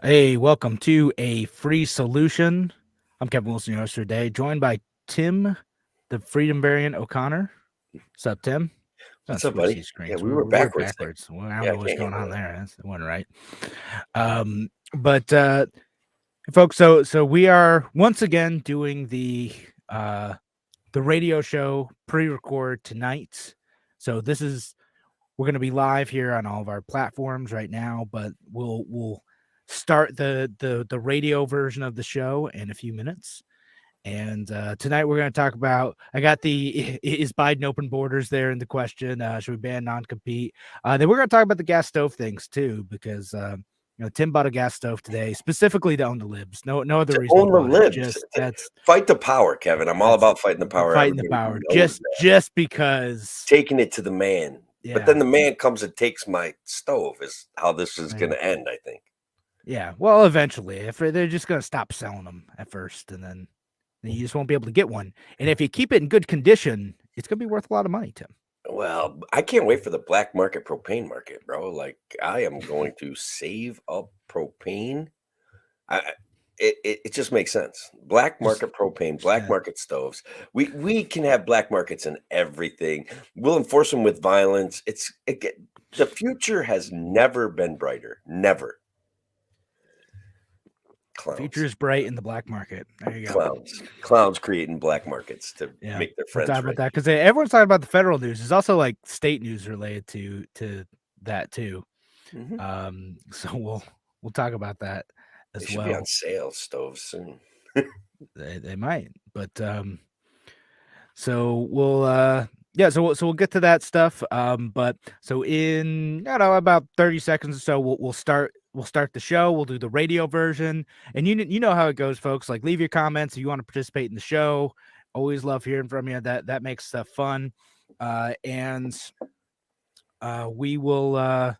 Hey, welcome to A Free Solution. I'm Kevin Wilson, your host for today, joined by Tim, the Freedom Variant O'Connor. What's up, Tim? What's Let's up, switch buddy? these Yeah, screens. we We're, were we're backwards there. backwards. Well, I don't Yeah, I know what's can't going handle on that. there. That wasn't right. But folks, so we are once again doing the radio show pre-record tonight. So we're going to be live here on all of our platforms right now, but we'll start the radio version of the show in a few minutes. And tonight we're going to talk about. I got the is Biden open borders there in the question. Should we ban non-compete? Then we're going to talk about the gas stove things too, because Tim bought a gas stove today specifically to own the libs. No other To reason he own the bought it. libs, Just that's fight the power, Kevin. I'm all that's about fighting the power. fighting the Everybody power. knows that. Just because. Taking it to the man. But Yeah. then the man comes and takes my stove is how this is Yeah. going to end, I think. Yeah, well, eventually, if they're just going to stop selling them at first, and then you just won't be able to get one. And if you keep it in good condition, it's going to be worth a lot of money, Tim. Well, I can't wait for the black market propane market, bro. Like, I am going to save up propane. It just makes sense. Black market propane, black market stoves. We can have black markets in everything. We'll enforce them with violence. The future has never been brighter. Never. Clowns. Future is bright in the black market. There you go. Clowns creating black markets to Yeah, make their we'll friends talk about rich. that because everyone's talking about the federal news. There's also like state news related to that too. So we'll talk about that as They should be on sale, stoves soon. They might, but so we'll get to that stuff. But so in about 30 seconds or so, we'll start the show. We'll do the radio version, and you know how it goes, folks. Like, leave your comments if you want to participate in the show. Always love hearing from you. That makes stuff fun. And we will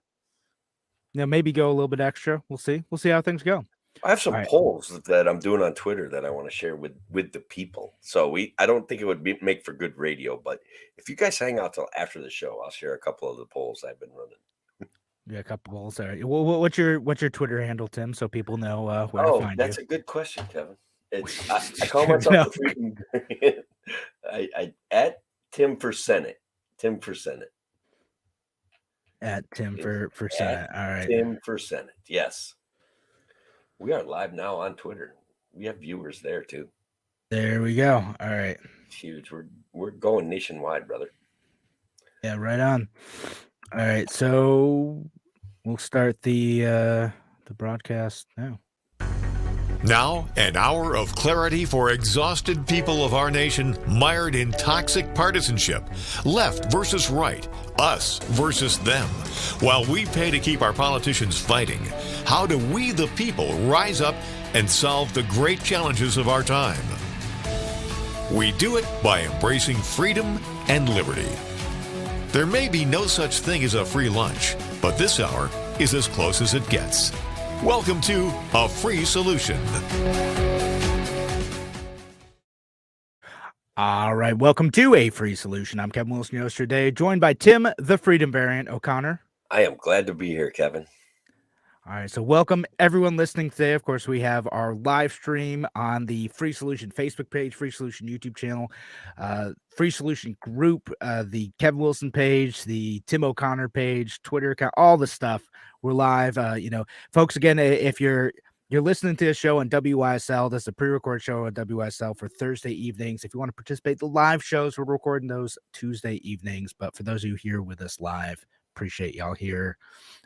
maybe go a little bit extra. We'll see how things go. I have some polls that I'm doing on Twitter that I want to share with the people. So I don't think it would make for good radio, but if you guys hang out till after the show, I'll share a couple of the polls I've been running. Yeah, a couple polls. All right. Well, what's your Twitter handle, Tim, so people know where to find you? That's a good question, Kevin. I call myself the Freedom Variant. I at Tim for Senate. Tim for Senate. At Tim for Senate. All right. Tim for Senate. Yes. We are live now on Twitter. We have viewers there too. There we go. All right. Huge. We're going nationwide, brother. Yeah, right on. All right. So we'll start the broadcast now. Now, an hour of clarity for exhausted people of our nation mired in toxic partisanship. Left versus right, us versus them. While we pay to keep our politicians fighting, how do we, the people, rise up and solve the great challenges of our time? We do it by embracing freedom and liberty. There may be no such thing as a free lunch, but this hour is as close as it gets. Welcome to A Free Solution. All right. Welcome to A Free Solution. I'm Kevin Wilson, your host today, joined by Tim, the Freedom Variant O'Connor. I am glad to be here, Kevin. All right. So welcome everyone listening today. Of course, we have our live stream on the Free Solution Facebook page, Free Solution YouTube channel, Free Solution group, the Kevin Wilson page, the Tim O'Connor page, Twitter account, all the stuff. We're live. Folks, again, if you're listening to the show on WYSL, this is a pre-record show on WYSL for Thursday evenings. If you want to participate, the live shows, we're recording those Tuesday evenings. But for those of you here with us live, appreciate y'all here.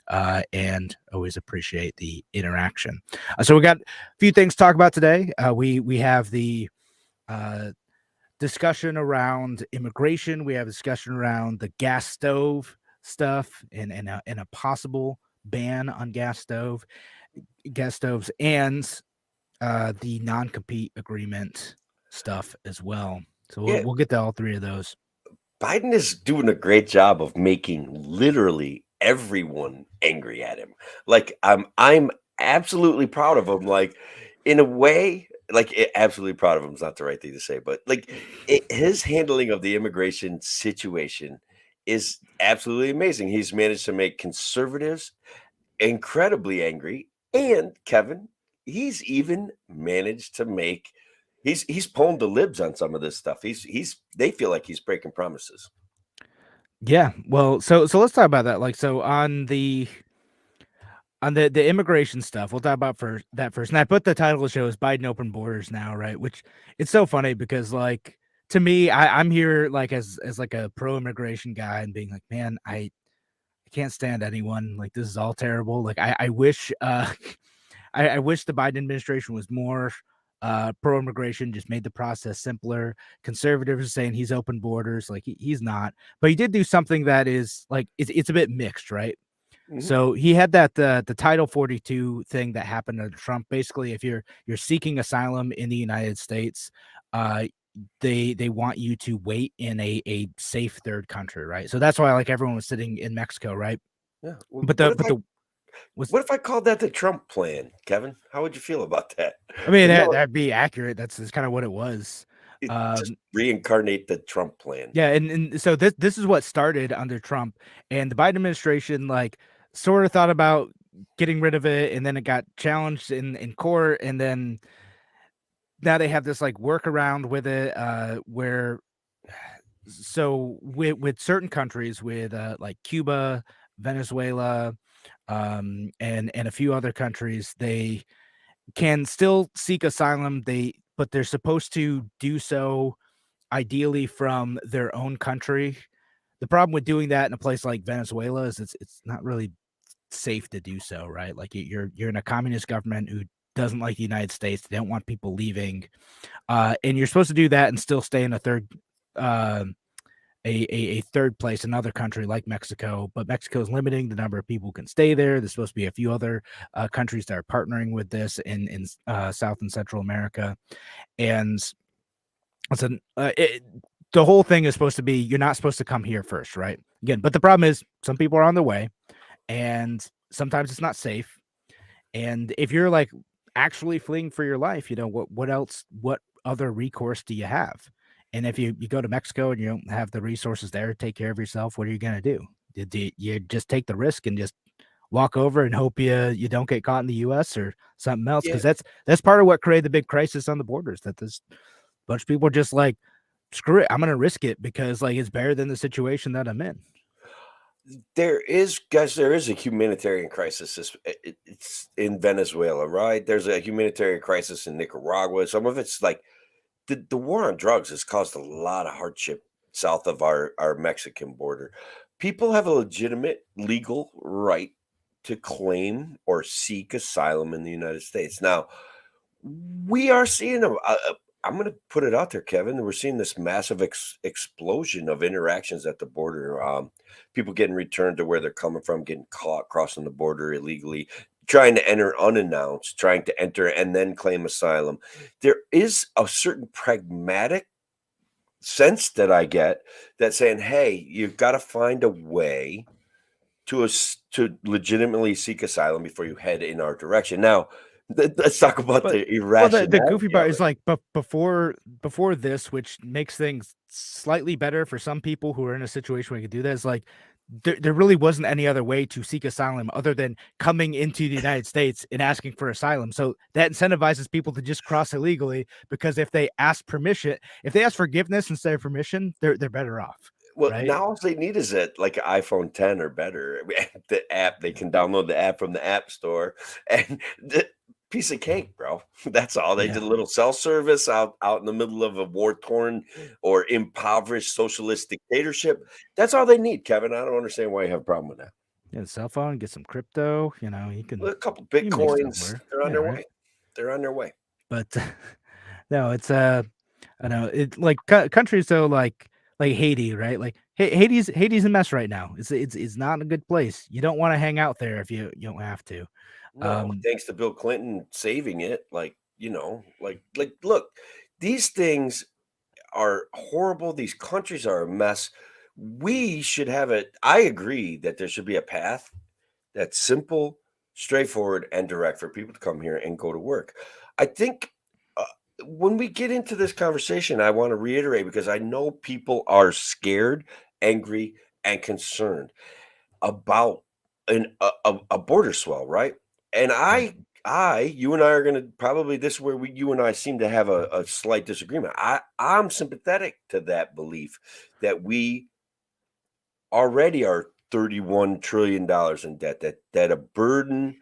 And always appreciate the interaction. So we got a few things to talk about today. We have the discussion around immigration. We have a discussion around the gas stove stuff and a possible ban on gas stoves, and the non-compete agreement stuff as well. So we'll get to all three of those. Biden is doing a great job of making literally everyone angry at him. Like, I'm absolutely proud of him. Like, in a way, absolutely proud of him is not the right thing to say, but his handling of the immigration situation is absolutely amazing. He's managed to make conservatives incredibly angry And Kevin, he's even managed to make he's pwned the libs on some of this stuff. He's they feel like he's breaking promises. Yeah. Well, so let's talk about that. Like, so on the immigration stuff, we'll talk about that first. And I put the title of the show is Biden Open Borders now, right? Which it's so funny because like to me, I'm here like as like a pro immigration guy and being like, man, I can't stand anyone. Like this is all terrible. Like I wish I wish the Biden administration was more pro immigration, just made the process simpler. Conservatives are saying he's open borders, like he's not, but he did do something that is like it's a bit mixed, right? Mhm. So he had that the Title 42 thing that happened under Trump. Basically, if you're seeking asylum in the United States, uh, they want you to wait in a safe third country, right? So that's why like everyone was sitting in Mexico, right? Yeah. But What the if but I the was what if I called that the Trump plan, Kevin? How would you feel about that? I mean No, that'd be accurate. That's kind of what it was. just Um, reincarnate the Trump plan. Yeah, and so this is what started under Trump, and the Biden administration like sort of thought about getting rid of it, and then it got challenged in court, and then now they have this like workaround with it, where so with certain countries with like Cuba, Venezuela, and a few other countries, they can still seek asylum. But they're supposed to do so ideally from their own country. The problem with doing that in a place like Venezuela is it's not really safe to do so, right? Like you're in a communist government who doesn't like the United States. They don't want people leaving, and you're supposed to do that and still stay in a third, uh, a third place, another country like Mexico. But Mexico is limiting the number of people who can stay there. There's supposed to be a few other countries that are partnering with this in South and Central America, and listen, the whole thing is supposed to be you're not supposed to come here first, right? Again, but the problem is some people are on their way, and sometimes it's not safe. And if you're like actually fleeing for your life, what else? What other recourse do you have? And if you go to Mexico and you don't have the resources there to take care of yourself, what are you gonna do? Do you just take the risk and just walk over and hope you don't get caught in the U.S. or something else? Yeah. Because that's part of what created the big crisis on the borders. That this bunch of people are just like, screw it, I'm gonna risk it because like it's better than the situation that I'm in. There is, guys, there is a humanitarian crisis. It's in Venezuela, right? There's a humanitarian crisis in Nicaragua. Some of it's like the war on drugs has caused a lot of hardship south of our Mexican border. People have a legitimate legal right to claim or seek asylum in the United States. Now, we are seeing I'm going to put it out there, Kevin. We're seeing this massive explosion of interactions at the border. People getting returned to where they're coming from, getting caught crossing the border illegally, trying to enter unannounced, trying to enter and then claim asylum. There is a certain pragmatic sense that I get that saying, "Hey, you've got to find a way to legitimately seek asylum before you head in our direction." Now, let's talk about But the well, the goofy irrationality of part is it. like, but before this, which makes things slightly better for some people who are in a situation where you can do that, is like there really wasn't any other way to seek asylum other than coming into the United States and asking for asylum. So that incentivizes people to just cross illegally because if they ask forgiveness instead of permission, they're better off, Well, right? now all they need is like an iPhone 10 or better. I mean, the app, they can download the app from the App Store and the piece of cake, bro. That's all. They Yeah. did a little self-service out in the middle of a war-torn or impoverished socialist dictatorship. That's all they need, Kevin. I don't understand why you have a problem with that. Get a cell phone, get some crypto. A couple You can make stuff bitcoins, work. they're on Yeah, their right. way. They're on their way. But no, it's I know it like countries though like Haiti, right? Like Haiti's a mess right now. It's not a good place. You don't want to hang out there if you don't have to. No, Um, thanks to Bill Clinton saving it. Look, these things are horrible. These countries are a mess. We should have it. I agree that there should be a path that's simple, straightforward, and direct for people to come here and go to work. I think uh, when we get into this conversation, I want to reiterate because I know people are scared, angry, and concerned about a border swell, right? And you and I are going to probably, this is where you and I seem to have a slight disagreement. I'm sympathetic to that belief that we already are $31 trillion in debt, that a burden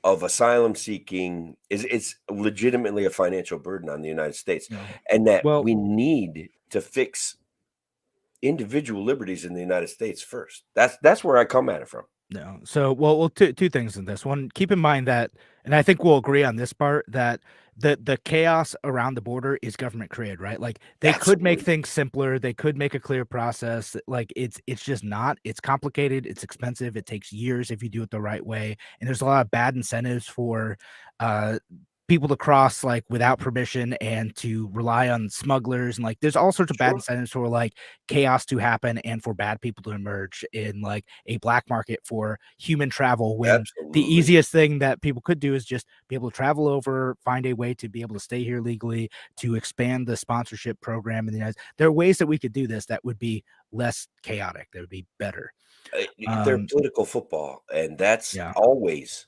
of asylum seeking it's legitimately a financial burden on the United States, No. and that Well, we need to fix individual liberties in the United States first. That's where I come at it from. no. So, well, two things in this one. Keep in mind that, and I think we'll agree on this part, that the chaos around the border is government created, right? Like they could make Absolutely. things simpler, they could make a clear process. Like it's just not. It's complicated. It's expensive. It takes years if you do it the right way, and there's a lot of bad incentives for uh people to cross like without permission and to rely on smugglers, and like there's all sorts of bad Sure. incentives for like chaos to happen and for bad people to emerge in like a black market for human travel, when the Absolutely. easiest thing that people could do is just be able to travel over, find a way to be able to stay here legally, to expand the sponsorship program in the United States. There are ways that we could do this that would be less chaotic, that would be better. They're um political football, and that's yeah. always,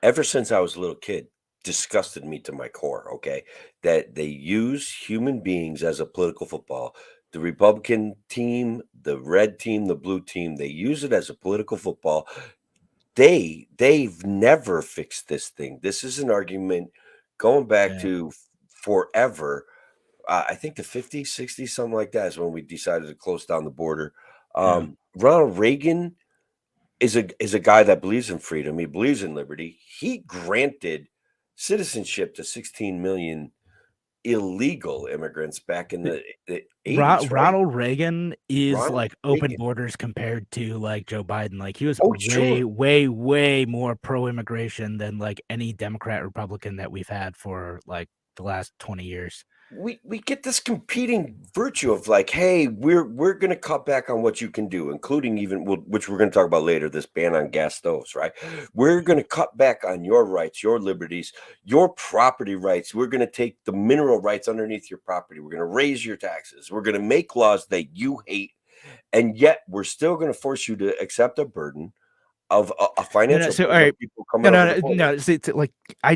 ever since I was a little kid, disgusted me to my core, okay? That they use human beings as a political football. The Republican team, the red team, the blue team, they use it as a political football. They've never fixed this thing. This is an argument going back Yeah. to forever. I think the 50s, 60s, something like that is when we decided to close down the border. Yeah. Ronald Reagan is a guy that believes in freedom. He believes in liberty. He granted citizenship to 16 million illegal immigrants back in the 80s, right? Ronald Reagan is Ronald like open Reagan. borders compared to like Joe Biden. Like he was Oh, way, sure. way, way more pro immigration than like any Democrat, Republican that we've had for like the last 20 years. We get this competing virtue of like, hey, we're going to cut back on what you can do, including even which we're going to talk about later, this ban on gas stoves, right? We're going to cut back on your rights, your liberties, your property rights. We're going to take the mineral rights underneath your property. We're going to raise your taxes. We're going to make laws that you hate, and yet we're still going to force you to accept a burden of a No, no. financial So, all burden of right. people No, coming over the no, no, border. no. See, like I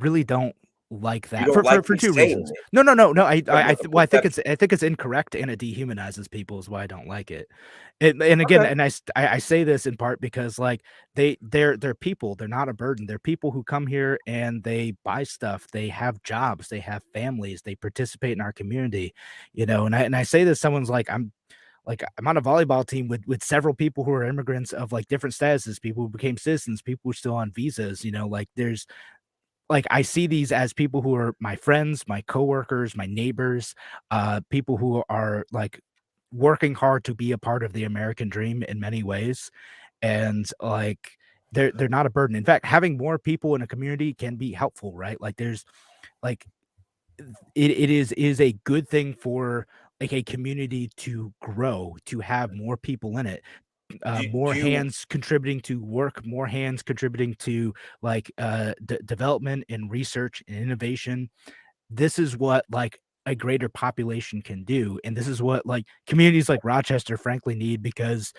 really don't like You that don't like for me two saying reasons. it No. from a Well, perception. I think it's incorrect and it dehumanizes people is why I don't like it. And again, Okay. and I say this in part because like they're people. They're not a burden. They're people who come here and they buy stuff. They have jobs. They have families. They participate in our community. You know, and I say this. Someone's like I'm on a volleyball team with several people who are immigrants of like different statuses, people who became citizens, people who are still on visas, you know, like there's like I see these as people who are my friends, my coworkers, my neighbors, people who are like working hard to be a part of the American dream in many ways. And like they're not a burden. In fact, having more people in a community can be helpful, right? Like there's like it is a good thing for like a community to grow, to have more people in it, Do more you hands contributing to work, more hands contributing to like development and research and innovation. This is what like a greater population can do, and this is what like communities like Rochester frankly need, because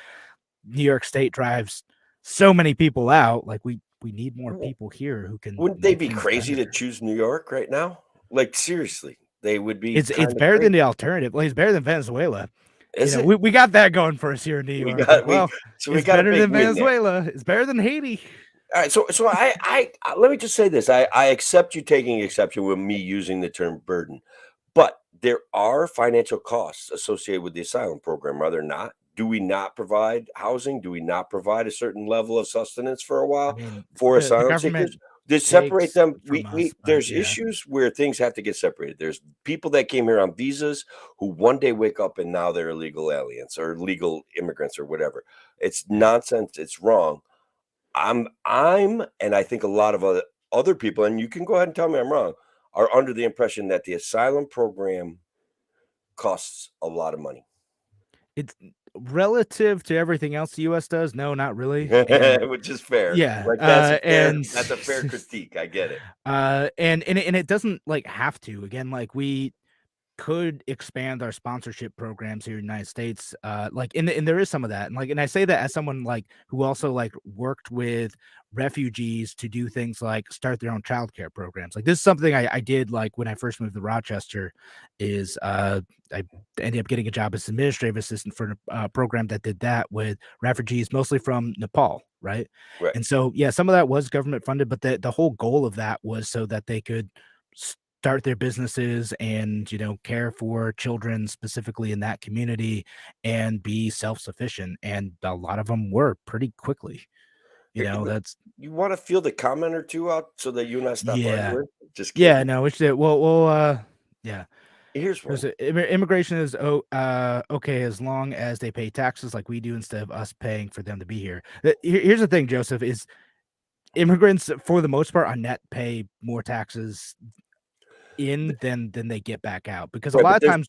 New York State drives so many people out. Like we need more people here who can wouldn't they make be things crazy better. to choose New York right now? Like, seriously, they would be It's kinda better than the crazy. alternative. Like, it's better than Venezuela. You Is know, it? we got that going for us here in New We York. Like, got we well, so we it's got a better big than win there. Venezuela. It's better than Haiti. Alright, so let me just say this, I accept you taking exception with me using the term burden, but there are financial costs associated with the asylum program, are there not? Do we not provide housing? Do we not provide a certain level of sustenance for a I while mean, for the asylum seekers? government To separate takes them, from us, we but there's yeah. issues where things have to get separated. There's people that came here on visas who one day wake up and now they're illegal aliens or legal immigrants or whatever. It's Yeah. nonsense, it's wrong. And I think a lot of other people, and you can go ahead and tell me I'm wrong, are under the impression that the asylum program costs a lot of money, It's relative to everything else the US does. No, not really. And which is fair. yeah, Like and that's a fair critique. I get it. and it doesn't like have to. Again, like could expand our sponsorship programs here in the United States. And there is some of that. And I say that as someone like who also like worked with refugees to do things like start their own childcare programs. Like this is something I did like when I first moved to Rochester is I ended up getting a job as administrative assistant for a program that did that with refugees, mostly from Nepal. Right. Right. And so, yeah, some of that was government funded, but the whole goal of that was so that they could start their businesses and care for children specifically in that community and be self-sufficient, and a lot of them were pretty quickly. Here, That's you want to feel the comment or two out so that you and I stop yeah, arguing? Just yeah, kidding. no, which well, yeah. Here's There's one. immigration is okay as long as they pay taxes like we do instead of us paying for them to be here. Here's the thing, Joseph, is immigrants for the most part on net pay more taxes in than they get back out, because a Right, lot but of times.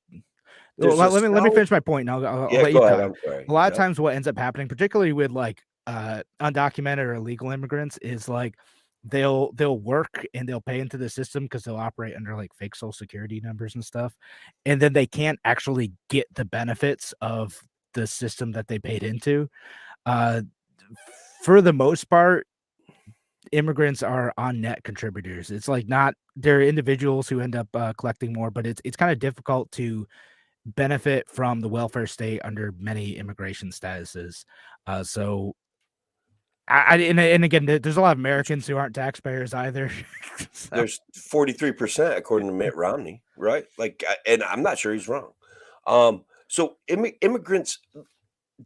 Well, there's a let me sound. finish my point, and I'll Yeah, let you go ahead. talk. I'm sorry. A lot of Yep. times what ends up happening, particularly with, like, undocumented or illegal immigrants, is, like, they'll work and they'll pay into the system because 'cause they'll operate under, like, fake Social Security numbers and stuff, and then they can't actually get the benefits of the system that they paid into. Uh, for the most part, immigrants are on net contributors. It's, like, not they're individuals who end up, collecting more, but it's kinda difficult to benefit from the welfare state under many immigration statuses. So and again, there's a lot of Americans who aren't taxpayers either. So, There's 43% according to Mitt Romney, right? Like, and I'm not sure he's wrong. So immigrants,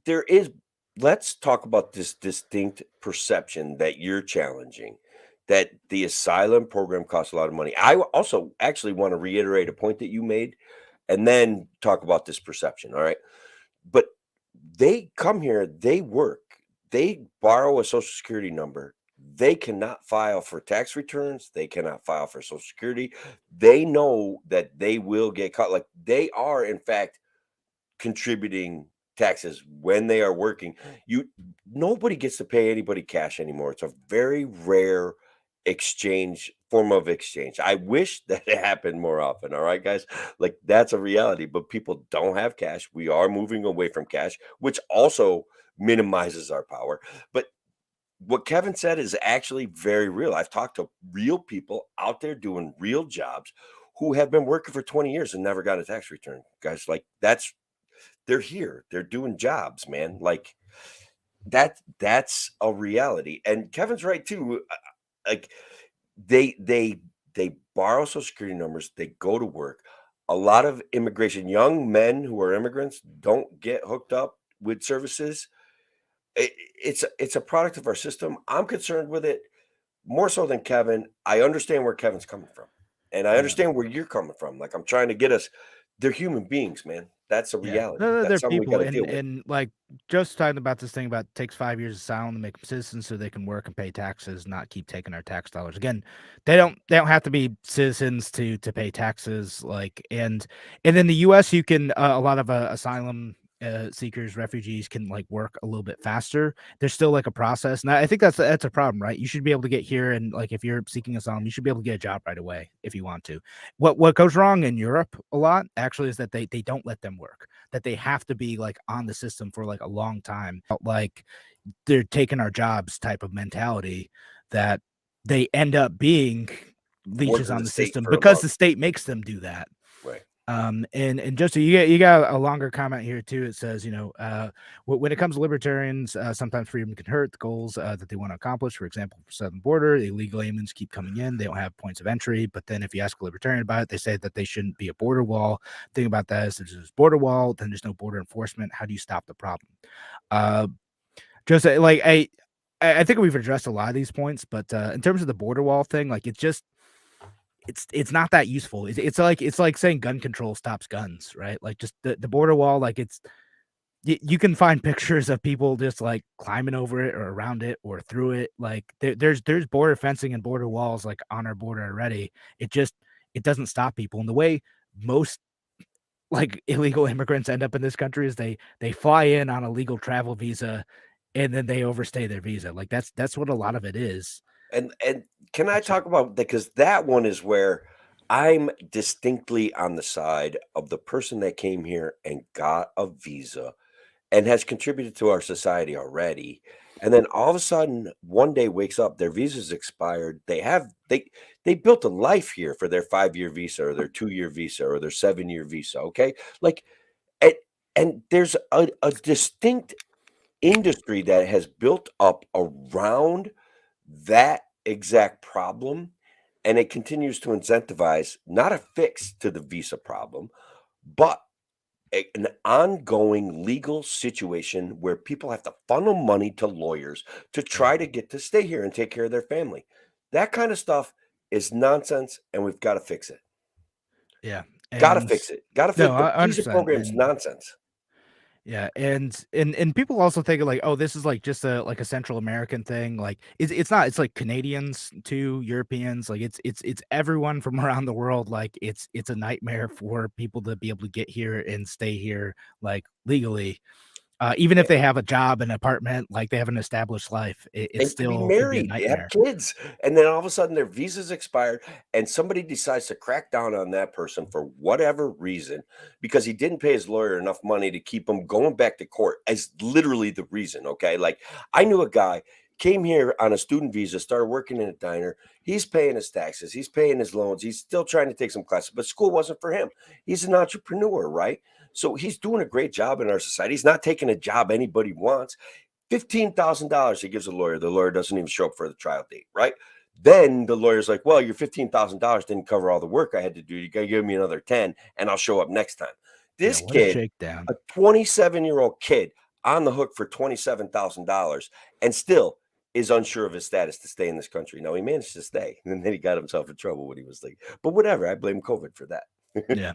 there is. Let's talk about this distinct perception that you're challenging, that the asylum program costs a lot of money. Also actually want to reiterate a point that you made, and then talk about this perception. All right, but they come here, they work, they borrow a social security number. They cannot file for tax returns, they cannot file for social security. They know that they will get caught. Like they are, in fact, contributing taxes when they are working. You Nobody gets to pay anybody cash anymore. It's a very rare form of exchange. I wish that it happened more often. All right, guys. Like that's a reality, but people don't have cash. We are moving away from cash, which also minimizes our power. But what Kevin said is actually very real. I've talked to real people out there doing real jobs who have been working for 20 years and never got a tax return. Guys, like they're here. They're doing jobs, man. Like that's a reality. And Kevin's right too. Like they borrow social security numbers, they go to work. A lot of immigration, young men who are immigrants don't get hooked up with services. It's a product of our system. I'm concerned with it more so than Kevin. I understand where Kevin's coming from, and I yeah. understand where you're coming from. Like I'm trying to get us. They're human beings, man. That's a Yeah. reality. No, That's they're something we got people, to deal with. and, like, just talking about this thing about takes 5 years of asylum to make them citizens so they can work and pay taxes, not keep taking our tax dollars. Again, they don't have to be citizens to pay taxes, like, and in the US, you can, a lot of, asylum, seekers, refugees can, like, work a little bit faster. There's still, like, a process, and I think that's a problem, right? You should be able to get here and, like, if you're seeking asylum, you should be able to get a job right away if you want to. What goes wrong in Europe a lot actually is that they don't let them work, that they have to be like on the system for like a long time, like they're taking our jobs type of mentality, that they end up being Work leeches for on the the state system for a because month, the state makes them do that. right? And just so you got a longer comment here too. It says, when it comes to libertarians, sometimes freedom can hurt the goals that they want to accomplish. For example, for southern border, illegal aliens keep coming in. They don't have points of entry. But then if you ask a libertarian about it, they say that they shouldn't be a border wall. Thing about that is, if there's a border wall, then there's no border enforcement. How do you stop the problem? Uh, just like I think we've addressed a lot of these points, but in terms of the border wall thing, like it's not that useful. It's like saying gun control stops guns, right? Like just the border wall, like you can find pictures of people just like climbing over it or around it or through it. Like there's border fencing and border walls like on our border already. It doesn't stop people. And the way most like illegal immigrants end up in this country is they fly in on a legal travel visa and then they overstay their visa. Like that's what a lot of it is. And can I So talk about that? Because that one is where I'm distinctly on the side of the person that came here and got a visa and has contributed to our society already. And then all of a sudden, one day wakes up, their visa's expired. They built a life here for their 5-year visa or their 2-year visa or their 7-year visa. Okay. Like and, and there's a distinct industry that has built up around that exact problem, and it continues to incentivize not a fix to the visa problem, but an ongoing legal situation where people have to funnel money to lawyers to Yeah. try to get to stay here and take care of their family. That kind of stuff is nonsense, and we've got to fix it. Yeah. Got to And fix it. Got to no, fix the visa 100%. program's nonsense. Yeah, and people also think like, oh, this is like just a Central American thing. Like it's not. It's like Canadians too, Europeans. Like it's everyone from around the world. Like it's a nightmare for people to be able to get here and stay here like legally. Even if they have a job, an apartment, like they have an established life, it And to be still can be a married, they have nightmare. kids, and then all of a sudden their visa's expired, and somebody decides to crack down on that person for whatever reason because he didn't pay his lawyer enough money to keep him going back to court as literally the reason. Okay. Like I knew a guy came here on a student visa, started working in a diner. He's paying his taxes, he's paying his loans, he's still trying to take some classes, but school wasn't for him. He's an entrepreneur, right? So he's doing a great job in our society. He's not taking a job anybody wants. $15,000 he gives a lawyer. The lawyer doesn't even show up for the trial date, right? Then the lawyer's like, well, your $15,000 didn't cover all the work I had to do. You got to give me another 10 and I'll show up next time. Yeah, This what a kid, shakedown. a 27-year-old kid on the hook for $27,000 and still is unsure of his status to stay in this country. Now he managed to stay and then he got himself in trouble when he was like, but whatever. I blame COVID for that. Yeah.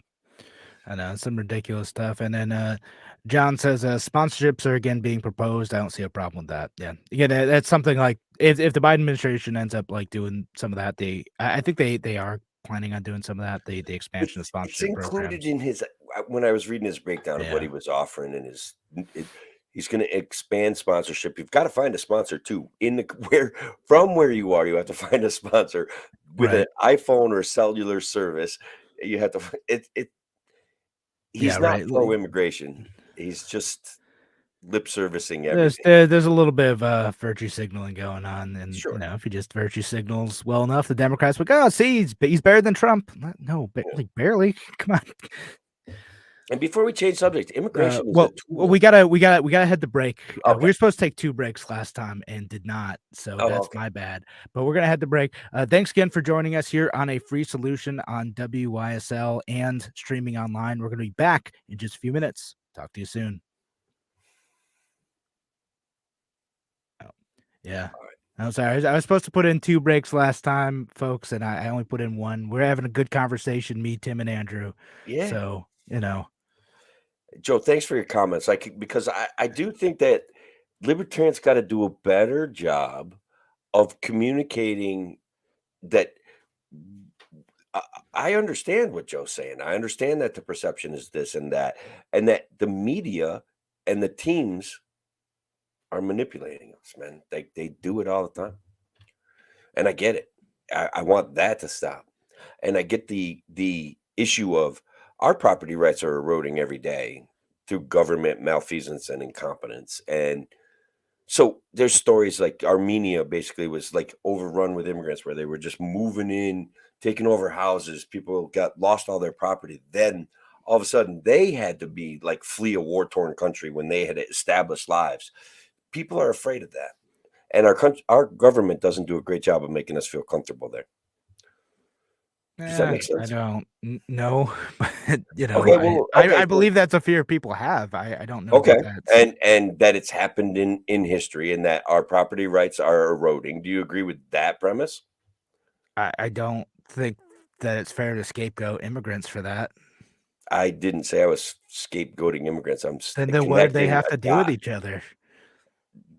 I know some ridiculous stuff. And then John says sponsorships are again being proposed. I don't see a problem with that. Yeah, again, that's something like if the Biden administration ends up like doing some of that, I think they are planning on doing some of that. The expansion of It's sponsorship included programs. in his when I was reading his breakdown of what he Yeah, was offering and he's going to expand sponsorship. You've got to find a sponsor too. In the where you are, you have to find a sponsor with an right. iPhone or cellular service. You have to Yeah, he's not right. pro immigration. He's just lip servicing There's everything. there's a little bit of virtue signaling going on, and Sure. if he just virtue signals well enough, the Democrats would go, "Oh, see, he's better than Trump." No, Yeah. like barely. Come on. And before we change subject, immigration is a Well, tool. we gotta head to break. We Okay. were supposed to take 2 breaks last time and did not, so Oh, that's okay. my bad. But we're gonna head to break. Thanks again for joining us here on A Free Solution on WYSL and streaming online. We're gonna be back in just a few minutes. Talk to you soon. Oh, yeah. All right. I'm sorry. I was supposed to put in 2 breaks last time, folks, and I only put in 1. We're having a good conversation, me, Tim, and Andrew. Yeah. So, Joe, thanks for your comments. Because I do think that libertarians got to do a better job of communicating that I I understand what Joe's saying. I understand that the perception is this and that the media and the teams are manipulating us, man. They do it all the time. And I get it. I want that to stop. And I get the issue of our property rights are eroding every day through government malfeasance and incompetence. And so there's stories like Armenia basically was like overrun with immigrants where they were just moving in, taking over houses. People got lost all their property. Then all of a sudden they had to be like flee a war torn country when they had established lives. People are afraid of that. And our government doesn't do a great job of making us feel comfortable there. Does that make I sense? don't know, but Okay, well, okay, I so believe that's a fear people have. I don't know okay, that that's and that it's happened in history and that our property rights are eroding. Do you agree with that premise? I don't think that it's fair to scapegoat immigrants for that. I didn't say I was scapegoating immigrants. I'm Then what did they connecting have a to do with dot each other?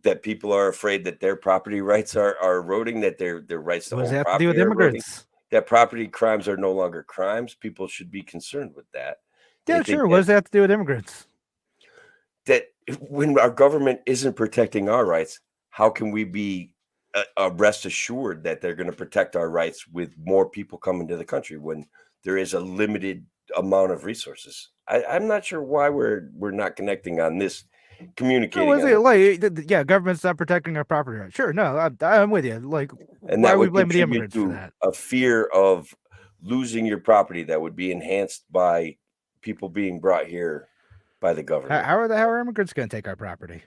that people are afraid that their property rights are eroding, that their rights to What does own that have to do with property are eroding, immigrants? that property crimes are no longer crimes. People should be concerned with that. They Yeah, think sure. What does that have to do with immigrants? that when our government isn't protecting our rights, how can we be rest assured that they're going to protect our rights with more people coming to the country when there is a limited amount of resources. I'm not sure why we're not connecting on this, communicating on this. Like, yeah, government's not protecting our property rights. Sure, no, I'm with you. Like, And why that are we would blaming the contribute immigrants for to that? a fear of losing your property that would be enhanced by people being brought here by the government. How are immigrants going to take our property?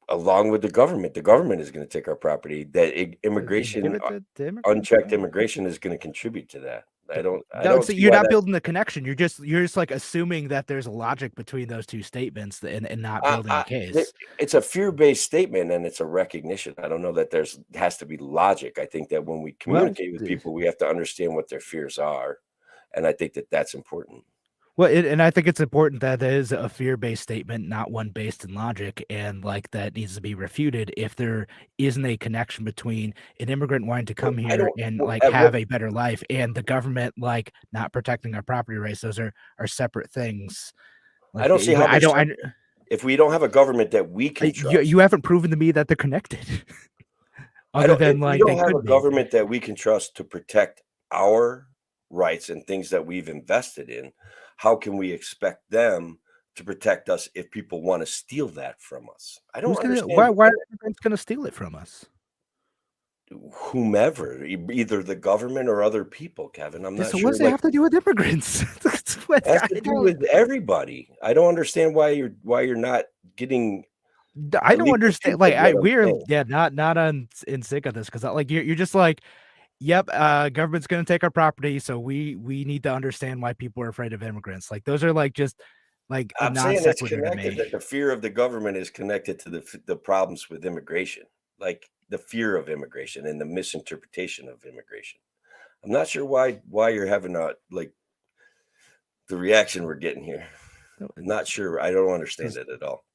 Along with the government is going to take our property. That immigration, Give it to immigrants? unchecked immigration, is going to contribute to that. I No, don't so see you're why not that- building the connection. You're just like assuming that there's a logic between those two statements and not building a case. It's a fear-based statement and it's a recognition. I don't know that has to be logic. I think that when we communicate with people, we have to understand what their fears are, and I think that that's important. Well, and I think it's important that it is a fear-based statement, not one based in logic, and like that needs to be refuted if there isn't a connection between an immigrant wanting to come here and like have a better life and the government like not protecting our property rights. Those are separate things. Like, I don't see how I don't. If we don't have a government that we can trust, you haven't proven to me that they're connected. Other than if like we don't they have a could be. government that we can trust to protect our rights and things that we've invested in, how can we expect them to protect us if people want to steal that from us? I don't understand. Why are immigrants going to steal it from us? Whomever, either the government or other people, Kevin. I'm not So sure. what's it have to do with immigrants? It has to do with everybody. I don't understand why you're not getting. I don't understand. Like we're saying. not in sync of this because like you're just like, yep, government's gonna take our property, so we need to understand why people are afraid of immigrants. Like those are like just like a I'm non saying it's sequitur to connected. me. That the fear of the government is connected to the problems with immigration, like the fear of immigration and the misinterpretation of immigration. I'm not sure why you're having the reaction we're getting here. I'm not sure. I don't understand it at all.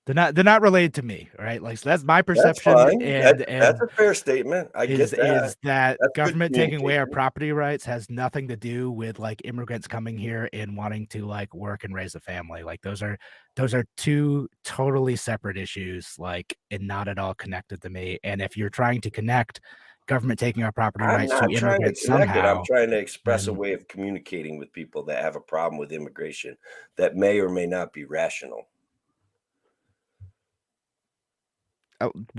They're not related to me, right? Like so that's my perception. That's fine. And that's a fair statement. I get that. Is that That's government taking away our communication. property rights has nothing to do with like immigrants coming here and wanting to like work and raise a family. Like those are two totally separate issues, like and not at all connected to me. And if you're trying to connect government taking our property I'm rights to not trying to immigrants connect it. somehow, I'm trying to express a then- way of communicating with people that have a problem with immigration that may or may not be rational.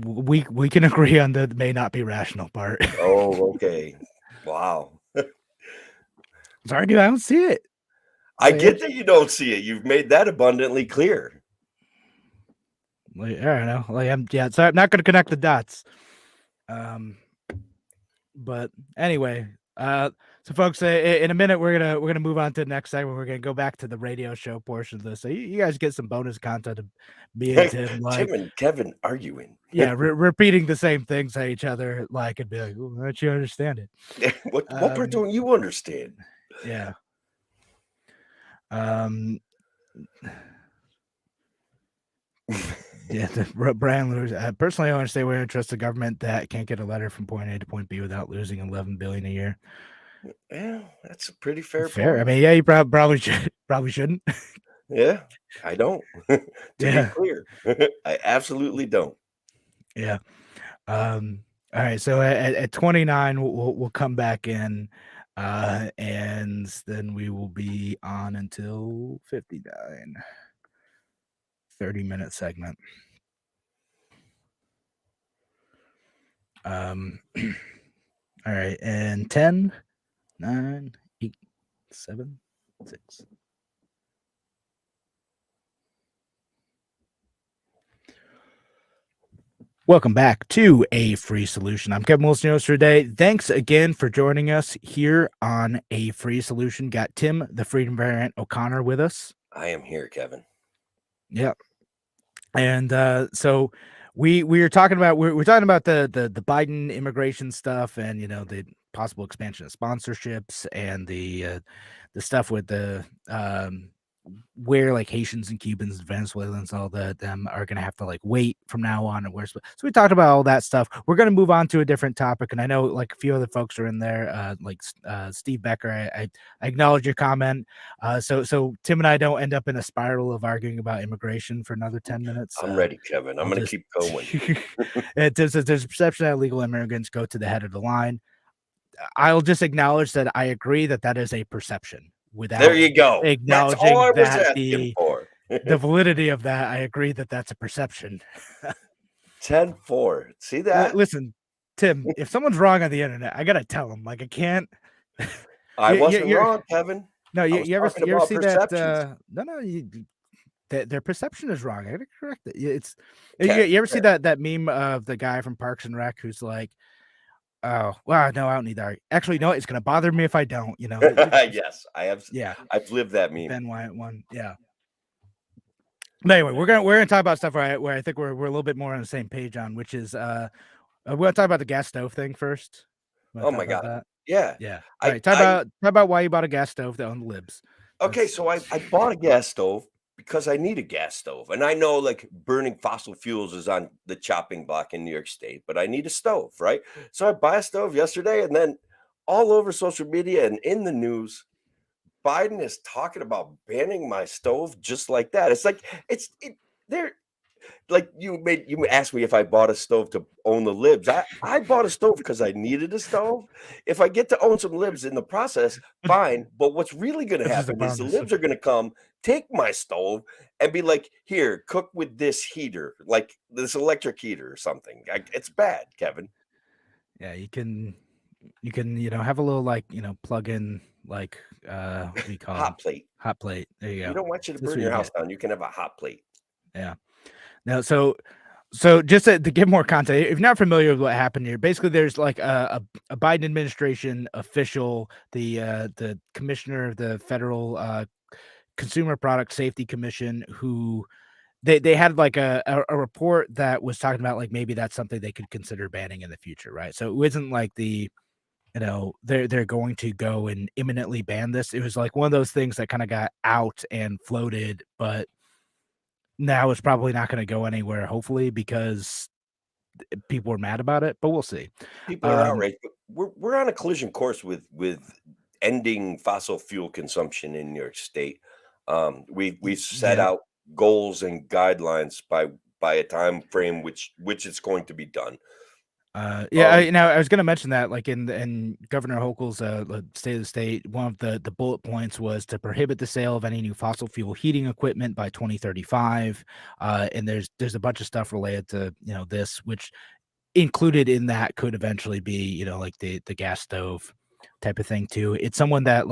we can agree on the may not be rational part. Oh, okay. Wow. Sorry, dude, I don't see it. I get that you don't see it. You've made that abundantly clear. Like, I don't know. Like so I'm not going to connect the dots. But anyway, so folks, in a minute we're gonna move on to the next segment. We're gonna go back to the radio show portion of this, so you guys get some bonus content of me and Tim, like Tim and Kevin arguing. yeah, repeating the same things to each other, like and be like, "Why don't you understand it?" what part don't you understand? Yeah. Yeah, Brian Lewis. Personally, I want to say we don't trust the government that can't get a letter from point A to point B without losing $11 billion a year. Yeah, that's a pretty fair. Fair. Point. I mean, yeah, you probably shouldn't. Yeah, I don't. To Yeah. be clear, I absolutely don't. Yeah. All right. So at 29, we'll come back in, and then we will be on until 59. 30-minute segment. All right, and 10, 9, 8, 7, 6. Welcome back to A Free Solution. I'm Kevin Wilson for today. Thanks again for joining us here on A Free Solution. Got Tim, the Freedom Variant O'Connor, with us. I am here, Kevin. Yep. And so we're talking about the Biden immigration stuff and the possible expansion of sponsorships and the stuff with the where like Haitians and Cubans and Venezuelans all them are gonna have to like wait from now on and so we talked about all that stuff. We're gonna move on to a different topic, and I know like a few other folks are in there, like Steve Becker. I acknowledge your comment. So Tim and I don't end up in a spiral of arguing about immigration for another 10 minutes. I'm ready, Kevin. I'm going to keep going. There's a perception that illegal immigrants go to the head of the line. I'll just acknowledge that I agree that that is a perception without There you go. That's all I acknowledging was that asking for. the validity of that. I agree that that's a perception. 10-4. See that? Listen, Tim, if someone's wrong on the internet, I gotta tell them. Like I can't. I You- wasn't you're- wrong, Kevin. No, I you, was you ever talking you ever about see perceptions. that? No, their perception is wrong. I gotta correct it. It's Okay, you ever see that meme of the guy from Parks and Rec who's like, "Oh, well, no, I don't need that. Actually, no, it's gonna bother me if I don't." You know? Yes, I have. Yeah, I've lived that meme. Ben Wyatt one. Yeah. But anyway, we're gonna talk about stuff where I think we're a little bit more on the same page on, which is we want to talk about the gas stove thing first. Oh my God. Yeah. Yeah. I- All right. Talk about why you bought a gas stove that owned libs. Okay, so I bought a gas stove because I need a gas stove. And I know like burning fossil fuels is on the chopping block in New York State, but I need a stove, right? So I buy a stove yesterday, and then all over social media and in the news, Biden is talking about banning my stove just like that. It's like they're like you asked me if I bought a stove to own the libs. I bought a stove because I needed a stove. If I get to own some libs in the process, fine. But what's really going to This is a happen is the bonus. libs are going to come, take my stove, and be like, "Here, cook with this heater, like this electric heater or something." It's bad, Kevin. Yeah, you can have a little like plug in like what do you call Hot plate. hot plate. There you go. You don't want you to That's burn what your you house down. You can have a hot plate. Yeah. Now, so just to give more context, if you're not familiar with what happened here, basically there's like a Biden administration official, the commissioner of the Federal Consumer Product Safety Commission, who they had like a report that was talking about like maybe that's something they could consider banning in the future, right? So it wasn't like they're going to go and imminently ban this. It was like one of those things that kind of got out and floated, but now it's probably not going to go anywhere, hopefully, because people are mad about it, but we'll see. People are outraged. But we're on a collision course with ending fossil fuel consumption in New York State. We've set Yeah. out goals and guidelines by a time frame which it's going to be done. I was going to mention that, like in Governor Hochul's State of the State, one of the bullet points was to prohibit the sale of any new fossil fuel heating equipment by 2035. And there's a bunch of stuff related to this, which included in that could eventually be like the gas stove type of thing too. It's someone that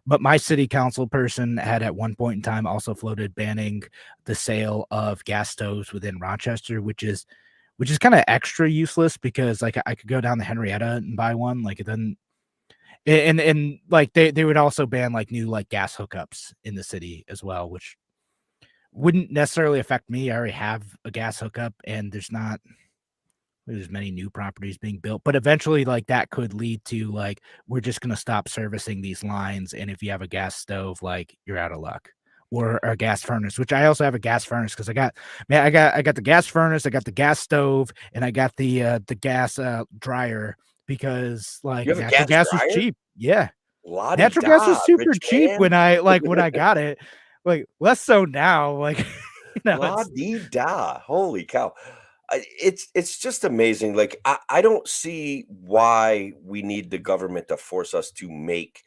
but my city council person had at one point in time also floated banning the sale of gas stoves within Rochester, which is kind of extra useless because like I could go down to Henrietta and buy one. Like it doesn't, and like they would also ban like new like gas hookups in the city as well, which wouldn't necessarily affect me. I already have a gas hookup, and there's many new properties being built, but eventually like that could lead to like we're just gonna stop servicing these lines, and if you have a gas stove, like you're out of luck. Or a gas furnace, which I also have a gas furnace because I got the gas furnace, I got the gas stove, and I got the gas dryer because like You have a natural gas gas was dryer? cheap. Yeah, La-di-da, natural gas was super rich cheap man. when I got it. Like less so now. Like it's, La-di-da. Holy cow. It's just amazing. Like I don't see why we need the government to force us to make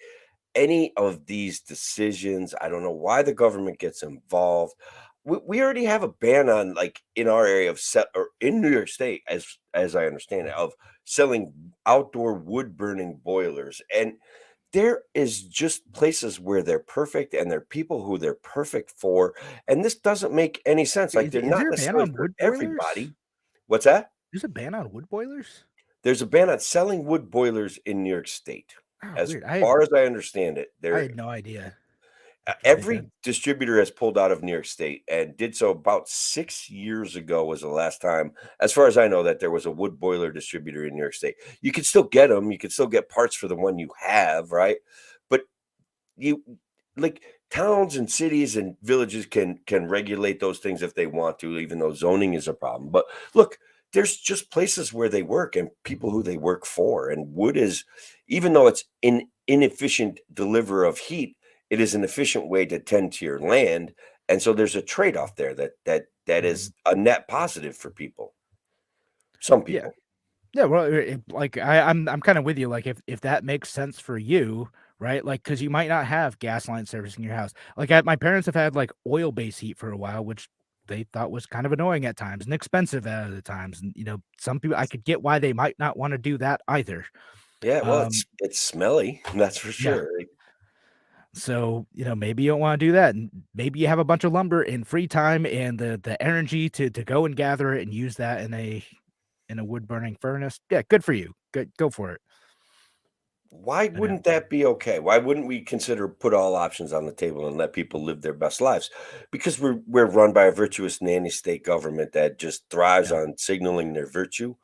any of these decisions. I don't know why the government gets involved. We already have a ban on like in our area of set or in New York State, as I understand it, of selling outdoor wood burning boilers. And there is just places where they're perfect and there are people who they're perfect for. And this doesn't make any sense. Like they're is not there a ban necessarily on for wood boilers? everybody. What's that? There's a ban on wood boilers? There's a ban on selling wood boilers in New York State. Oh, As weird. far as I understand it, I had no idea. every distributor has pulled out of New York State and did so about 6 years ago was the last time, as far as I know, that there was a wood boiler distributor in New York State. You can still get them. You can still get parts for the one you have, right? But you like towns and cities and villages can regulate those things if they want to, even though zoning is a problem. But look, there's just places where they work and people who they work for. And wood is, even though it's an inefficient deliverer of heat, it is an efficient way to tend to your land. And so there's a trade-off there that is a net positive for people. Some people. Yeah, well, like I'm kind of with you. Like if that makes sense for you, right? Like because you might not have gas line service in your house. Like my parents have had like oil based heat for a while, which they thought was kind of annoying at times and expensive at other times. And some people I could get why they might not want to do that either. Yeah, well, Um, it's smelly, that's for yeah. sure. Like, So maybe you don't want to do that, and maybe you have a bunch of lumber and free time and the energy to go and gather it and use that in a wood burning furnace. Yeah, good for you. Good, go for it. why I know. wouldn't that be okay? Why wouldn't we consider put all options on the table and let people live their best lives? Because we're run by a virtuous nanny state government that just thrives Yeah. on signaling their virtue.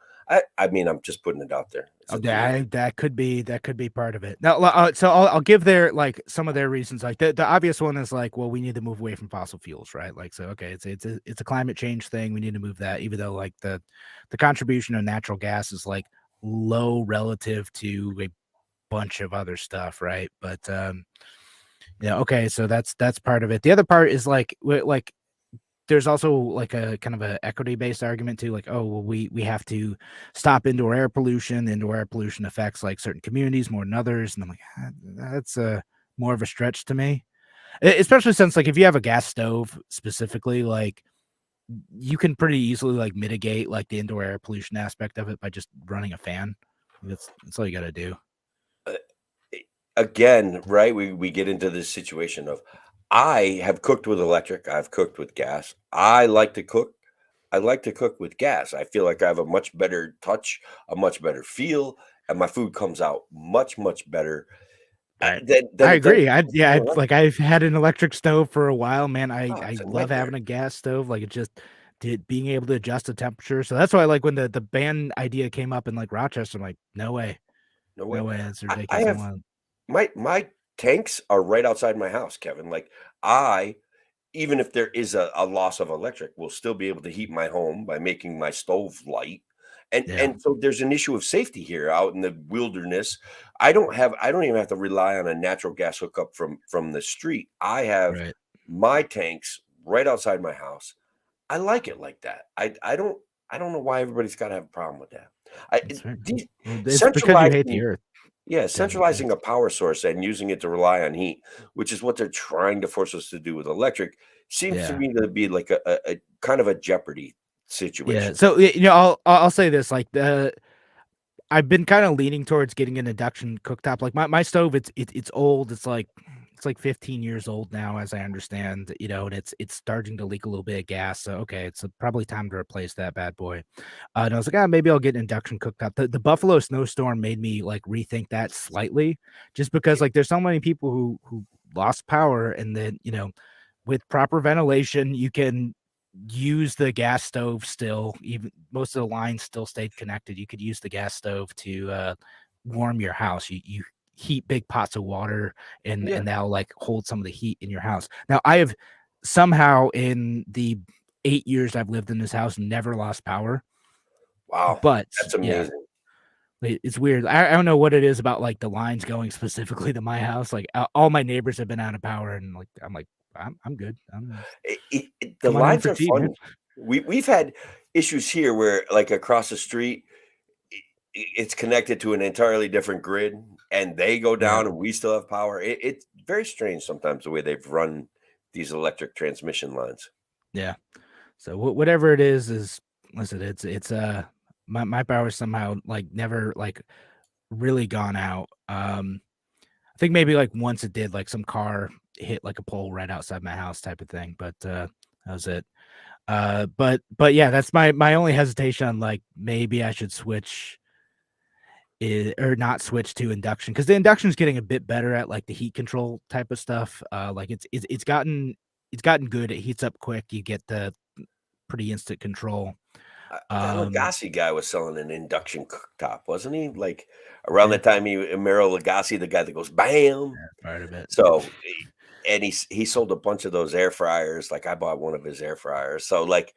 I mean, I'm just putting it out there. It's Oh, a theory. that could be part of it. Now, so I'll give their like some of their reasons. Like the obvious one is like, well, we need to move away from fossil fuels, right? Like, so okay, it's a climate change thing. We need to move that, even though like the contribution of natural gas is like low relative to a bunch of other stuff, right? But yeah, okay, so that's part of it. The other part is like like there's also like a kind of a equity based argument too, like, oh well, we have to stop indoor air pollution. Indoor air pollution affects like certain communities more than others, and I'm like, that's a more of a stretch to me. Especially since like if you have a gas stove specifically, like you can pretty easily like mitigate like the indoor air pollution aspect of it by just running a fan. That's all you got to do. Uh, Again, right? We get into this situation of I have cooked with electric, I've cooked with gas. I like to cook. I like to cook with gas. I feel like I have a much better touch, a much better feel, and my food comes out much better Right. than I it does. agree. Like I've had an electric stove for a while, man. Oh, I it's a love nightmare. having a gas stove. Like it just did being able to adjust the temperature. So that's why like when the ban idea came up in like Rochester, I'm like, no way. No way. No way. That's I ridiculous. I have want my tanks are right outside my house, Kevin. Like I even if there is a loss of electric, will still be able to heat my home by making my stove light. yeah, And so there's an issue of safety here out in the wilderness. I don't even have to rely on a natural gas hookup from the street. I have right. my tanks right outside my house. I like it like that. I don't know why everybody's got to have a problem with that. That's right. These Well, it's because you hate the centralizing earth. yeah, That makes centralizing sense. a power source and using it to rely on heat, which is what they're trying to force us to do with electric, seems to Yeah. me to be like a kind of a jeopardy Yeah. situation. So I'll say this, like the I've been kinda leaning towards getting an induction cooktop. Like, my stove, it's old, it's like 15 years old now, as I understand, and it's starting to leak a little bit of gas, so, okay, it's, probably time to replace that bad boy. And I was like, "Ah, maybe I'll get an induction cooktop." The Buffalo snowstorm made me, like, rethink that slightly, just because, like, there's so many people who lost power, and then, with proper ventilation, you can use the gas stove still. Even most of the lines still stayed connected. You could use the gas stove to warm your house. You heat big pots of water, Yeah. and that'll like hold some of the heat in your house. Now I have somehow in the 8 years I've lived in this house never lost power, Wow. but That's yeah, amazing. it's weird. I don't know what it is about like the lines going specifically to my house. Like all my neighbors have been out of power, and like I'm like I'm good. The Come on in lines for are tea, man. fun. We've had issues here where like across the street it's connected to an entirely different grid and they go Yeah. down and we still have power. It's very strange sometimes the way they've run these electric transmission lines. Yeah. So whatever it is listen, it's my power somehow like never like really gone out. I think maybe like once it did, like some car hit like a pole right outside my house type of thing, but that was it. But yeah, that's my only hesitation on like maybe I should switch it or not switch to induction because the induction is getting a bit better at like the heat control type of stuff. Like it's gotten good. It heats up quick. You get the pretty instant control. That Um, Lagasse guy was selling an induction cooktop, wasn't he? Like around yeah, the time Mero Lagasse, the guy that goes bam. part of it. So, and he sold a bunch of those air fryers. Like I bought one of his air fryers. So like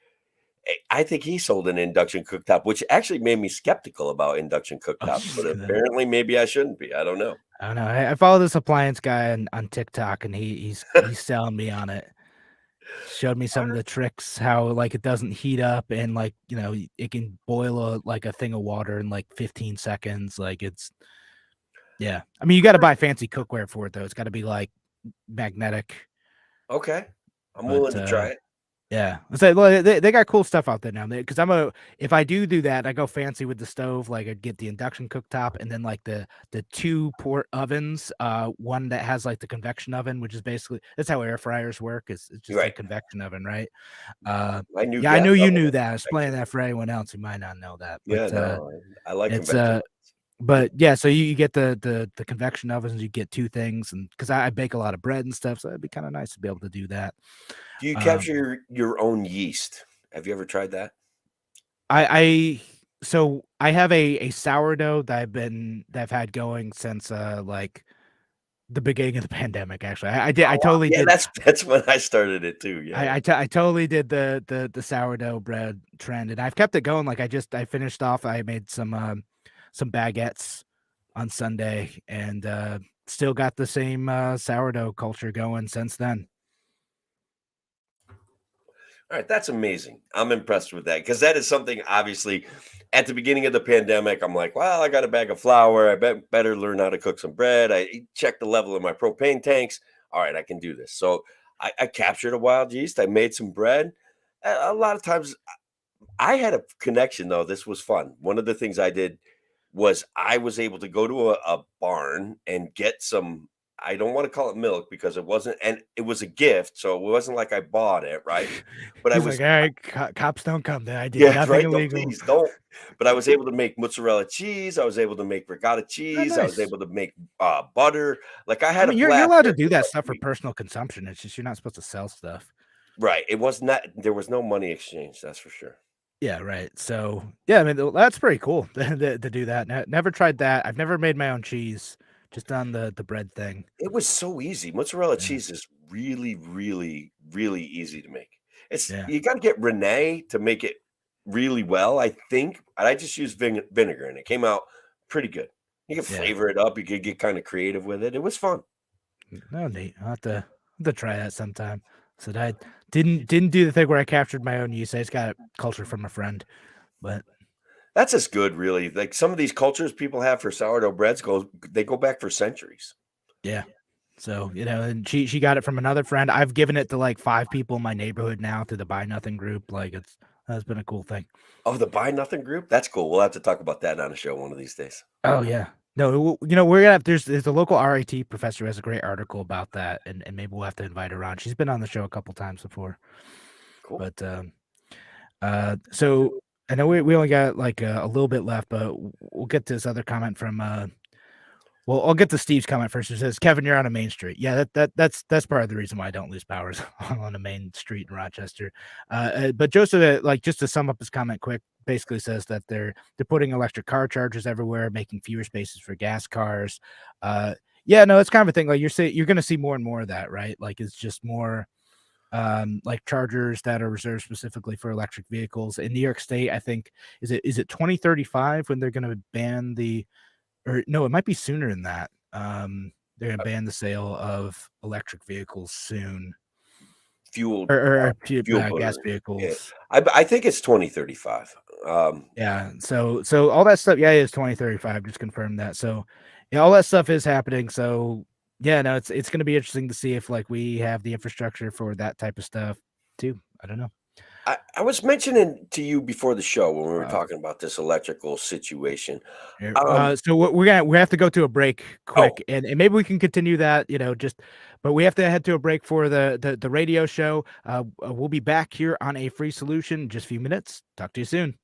I think he sold an induction cooktop, which actually made me skeptical about induction cooktops. But apparently, maybe I shouldn't be. I don't know. I don't know. I follow this appliance guy on TikTok, and he's selling me on it. Showed me some of the tricks, how like it doesn't heat up and like, it can boil a thing of water in like 15 seconds. Like yeah. I mean, you got to buy fancy cookware for it though. It's got to be like magnetic, Okay. I'm but willing to try it. yeah. So well, they got cool stuff out there now. Because if I do that, I go fancy with the stove. Like I'd get the induction cooktop and then like the 2-port ovens. One that has like the convection oven, which is basically that's how air fryers work. It's just a Right. convection oven, right? I knew Yeah, I gas knew you oven knew had that. I was playing convection. that for anyone else who might not know that. Yeah, But no, I like it's convection. but yeah, so you get the convection ovens, you get 2 things, and because I bake a lot of bread and stuff, so it'd be kind of nice to be able to do that. Do you Um, capture your own yeast? Have you ever tried that? so I have a sourdough that I've had going since like the beginning of the pandemic. Actually, I Oh, wow. totally Yeah, did. that's when I started it too. Yeah. I totally did the sourdough bread trend, and I've kept it going. Like I finished off. I made some baguettes on Sunday, and still got the same sourdough culture going since then. All right, that's amazing. I'm impressed with that because that is something obviously at the beginning of the pandemic, I'm like, well, I got a bag of flour. I better learn how to cook some bread. I checked the level of my propane tanks. All right, I can do this. So I captured a wild yeast. I made some bread. A lot of times I had a connection though. This was fun. One of the things I did was I was able to go to a barn and get some. I don't want to call it milk because it wasn't, and it was a gift, so it wasn't like I bought it, right? But I He's was like, all right, cops don't come. I did yeah, nothing right. Don't illegal. please don't. But I was able to make mozzarella cheese. I was able to make ricotta Oh, cheese. I was nice. able to make butter. Like I I had a mean, you're blast allowed to there do for that about stuff 2 for weeks. personal consumption. It's just you're not supposed to sell stuff. Right. It was not. There was no money exchange. That's for sure. Yeah, right. So yeah, I mean that's pretty cool to do that. Never tried that. I've never made my own cheese. Just done the bread thing. It was so easy. Mozzarella Yeah, cheese is really, really, really easy to make. It's yeah, you got to get Renee to make it really well, I think. And I just used vinegar, and it came out pretty good. You can yeah. flavor it up. You could get kind of creative with it. It was fun. No, neat. I'll have to try that sometime. So I didn't do the thing where I captured my own yeast. I just got culture from a friend. But That's as good, really. Like some of these cultures people have for sourdough breads they go back for centuries. yeah. So, and she got it from another friend. I've given it to like 5 people in my neighborhood now through the Buy Nothing group. Like that's been a cool thing. Oh, the Buy Nothing group? That's cool. We'll have to talk about that on a show one of these days. Oh yeah. No, we're gonna have there's a local RIT professor who has a great article about that, and maybe we'll have to invite her on. She's been on the show a couple times before. Cool. But so I know we only got like a little bit left, but we'll get to this other comment from well, I'll get to Steve's comment first. It says, Kevin, you're on a main street. Yeah, that's part of the reason why I don't lose powers on a main street in Rochester. But Joseph, like just to sum up his comment quick, basically says that they're putting electric car chargers everywhere, making fewer spaces for gas cars. Yeah, no, it's kind of a thing. Like you're going to see more and more of that, right? Like it's just more like chargers that are reserved specifically for electric vehicles. In New York State, I think is it 2035 when they're going to ban or no, it might be sooner than that. They're gonna ban the sale of electric vehicles soon, Fuel or fuel gas burning. Yeah. vehicles. I think it's 2035. Yeah. So all that stuff, yeah, it is 2035. Just confirm that. So yeah, all that stuff is happening. So yeah, no, it's gonna be interesting to see if like we have the infrastructure for that type of stuff too. I don't know. I was mentioning to you before the show when we were Uh, talking about this electrical situation. Here, Um, so we have to go to a break oh, quick, and maybe we can continue that, but we have to head to a break for the radio show. We'll be back here on A Free Solution in just a few minutes. Talk to you soon.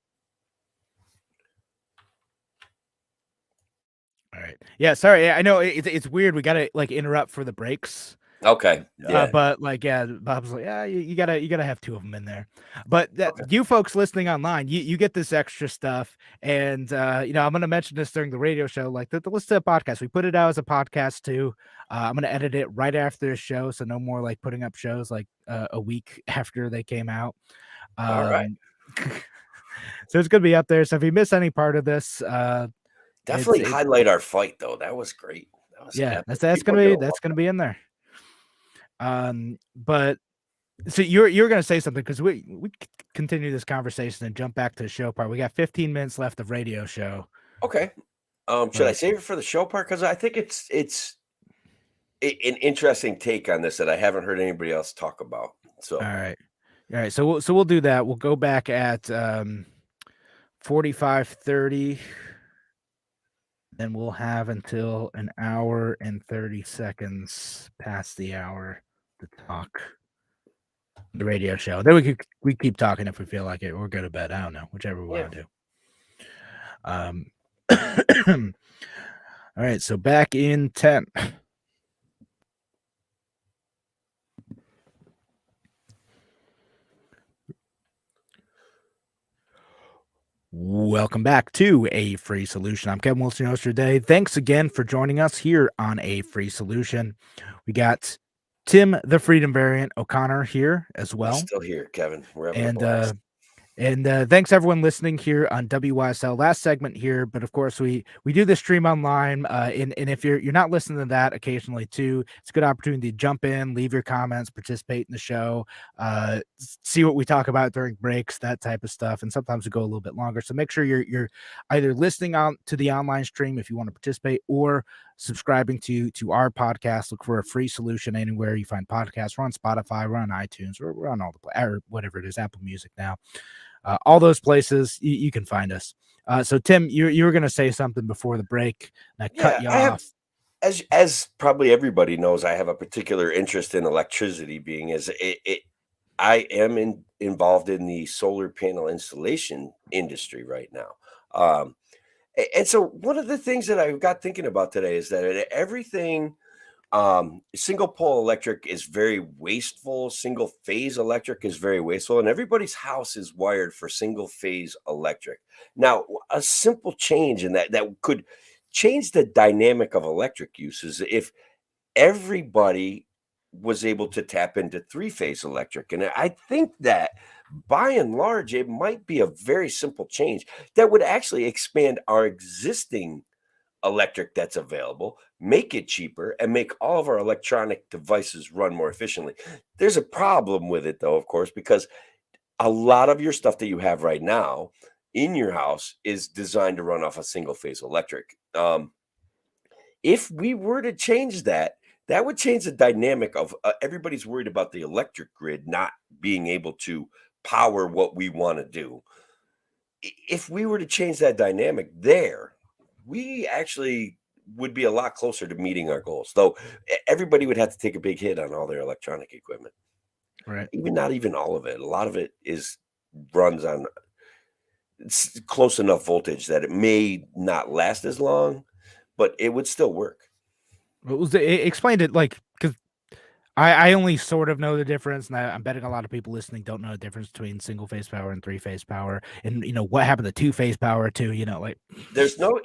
All right. Yeah, sorry. I know it's weird. We gotta like interrupt for the breaks. okay. Yeah. But like, yeah, Bob's like, yeah, you gotta have 2 of them in there. But that Okay. you folks listening online, you get this extra stuff, and I'm gonna mention this during the radio show, like the list of podcast. We put it out as a podcast too. I'm gonna edit it right after the show, so no more like putting up shows like a week after they came out. All right. Um, so it's gonna be up there. So if you miss any part of this, Definitely it's highlight our fight though. That was great. That was yeah, epic. that's People are gonna love gonna be in there. But So you're going to say something because we continue this conversation and jump back to the show part. We got 15 minutes left of radio show. Okay. Should I But save it for the show part? Because I think it's an interesting take on this that I haven't heard anybody else talk about. So all right. So we'll do that. We'll go back at 45:30. Then we'll have until an hour and 30 seconds past the hour to talk the radio show. Then we keep talking if we feel like it, or go to bed. I don't know, whichever we want to do. All right, so back in 10. Welcome back to A Free Solution. I'm Kevin Wilson, your host today. Thanks again for joining us here on A Free Solution. We got Tim, the Freedom Variant O'Connor here as well. We're still here, Kevin. We're having a blast. And thanks everyone listening here on WYSL. Last segment here, but of course we do this stream online. And if you're not listening to that occasionally too, it's a good opportunity to jump in, leave your comments, participate in the show, see what we talk about during breaks, that type of stuff. And sometimes we go a little bit longer. So make sure you're either listening on to the online stream if you want to participate, or subscribing to our podcast. Look for A Free Solution anywhere you find podcasts. We're on Spotify, we're on iTunes, we're on all the or whatever it is, Apple Music now. All those places you can find us. So Tim, you were going to say something before the break, and I cut you off. As probably everybody knows, I have a particular interest in electricity, being as I am involved in the solar panel installation industry right now. And so one of the things that I got thinking about today is that everything single pole electric is very wasteful. Single phase electric is very wasteful, and everybody's house is wired for single phase electric. Now, a simple change in that could change the dynamic of electric uses if everybody was able to tap into three-phase electric. And I think that by and large, it might be a very simple change that would actually expand our existing electric that's available, make it cheaper, and make all of our electronic devices run more efficiently. There's a problem with it, though, of course, because a lot of your stuff that you have right now in your house is designed to run off a single phase electric. If we were to change that, that would change the dynamic of everybody's worried about the electric grid not being able to power what we want to do. If we were to change that dynamic there, we actually would be a lot closer to meeting our goals, though everybody would have to take a big hit on all their electronic equipment. Right. Not even all of it. A lot of it runs on close enough voltage that it may not last as long, but it would still work. It explained it, like, because I only sort of know the difference, and I'm betting a lot of people listening don't know the difference between single phase power and three-phase power, and what happened to two-phase power too. Like, there's no.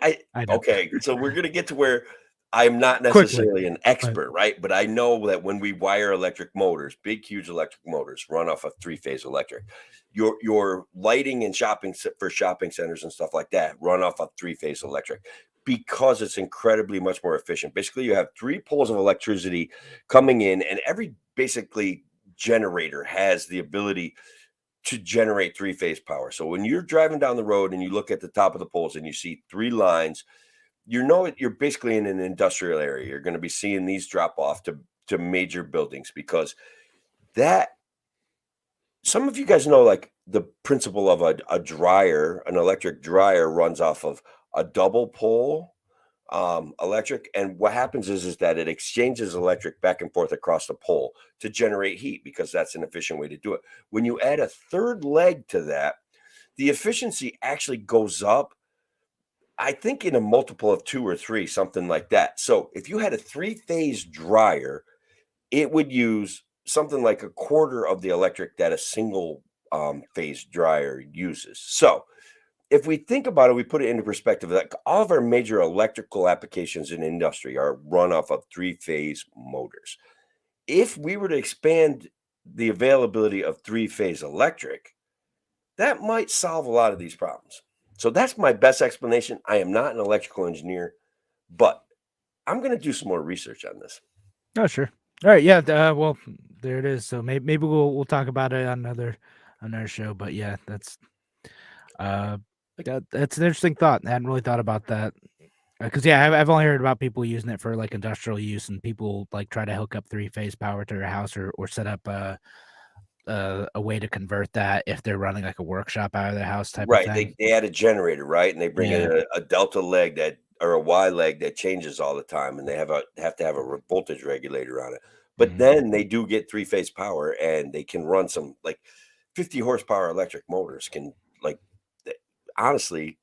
Okay, so we're gonna get to where I'm not necessarily an expert, right? But I know that when we wire electric motors, big, huge electric motors run off of three-phase electric. Your lighting and shopping centers and stuff like that run off of three-phase electric, because it's incredibly much more efficient. Basically, you have three poles of electricity coming in, and every basically generator has the ability to generate three-phase power. So when you're driving down the road and you look at the top of the poles and you see three lines, you're basically in an industrial area. You're going to be seeing these drop off to major buildings, because that, some of you guys know, like, the principle of a dryer, an electric dryer runs off of a double pole electric, and what happens is that it exchanges electric back and forth across the pole to generate heat, because that's an efficient way to do it. When you add a third leg to that, the efficiency actually goes up, I think, in a multiple of 2 or 3, something like that. So if you had a three-phase dryer, it would use something like a quarter of the electric that a single phase dryer uses. So if we think about it, we put it into perspective, like, all of our major electrical applications in industry are run off of three-phase motors. If we were to expand the availability of three-phase electric, that might solve a lot of these problems. So that's my best explanation. I am not an electrical engineer, but I'm going to do some more research on this. Oh, sure. All right. Yeah. Well, there it is. So maybe we'll talk about it on another show. But yeah, that's that's an interesting thought. I hadn't really thought about that. Because yeah, I've only heard about people using it for like industrial use, and people like try to hook up 3-phase power to their house or set up a way to convert that if they're running like a workshop out of their house type of Right, thing. they add a generator, right? And they bring in Yeah. a delta leg that or a Y leg that changes all the time, and they have to have a voltage regulator on it. But Mhm. then they do get three-phase power, and they can run some, like, 50 horsepower electric motors can, like, th honestly,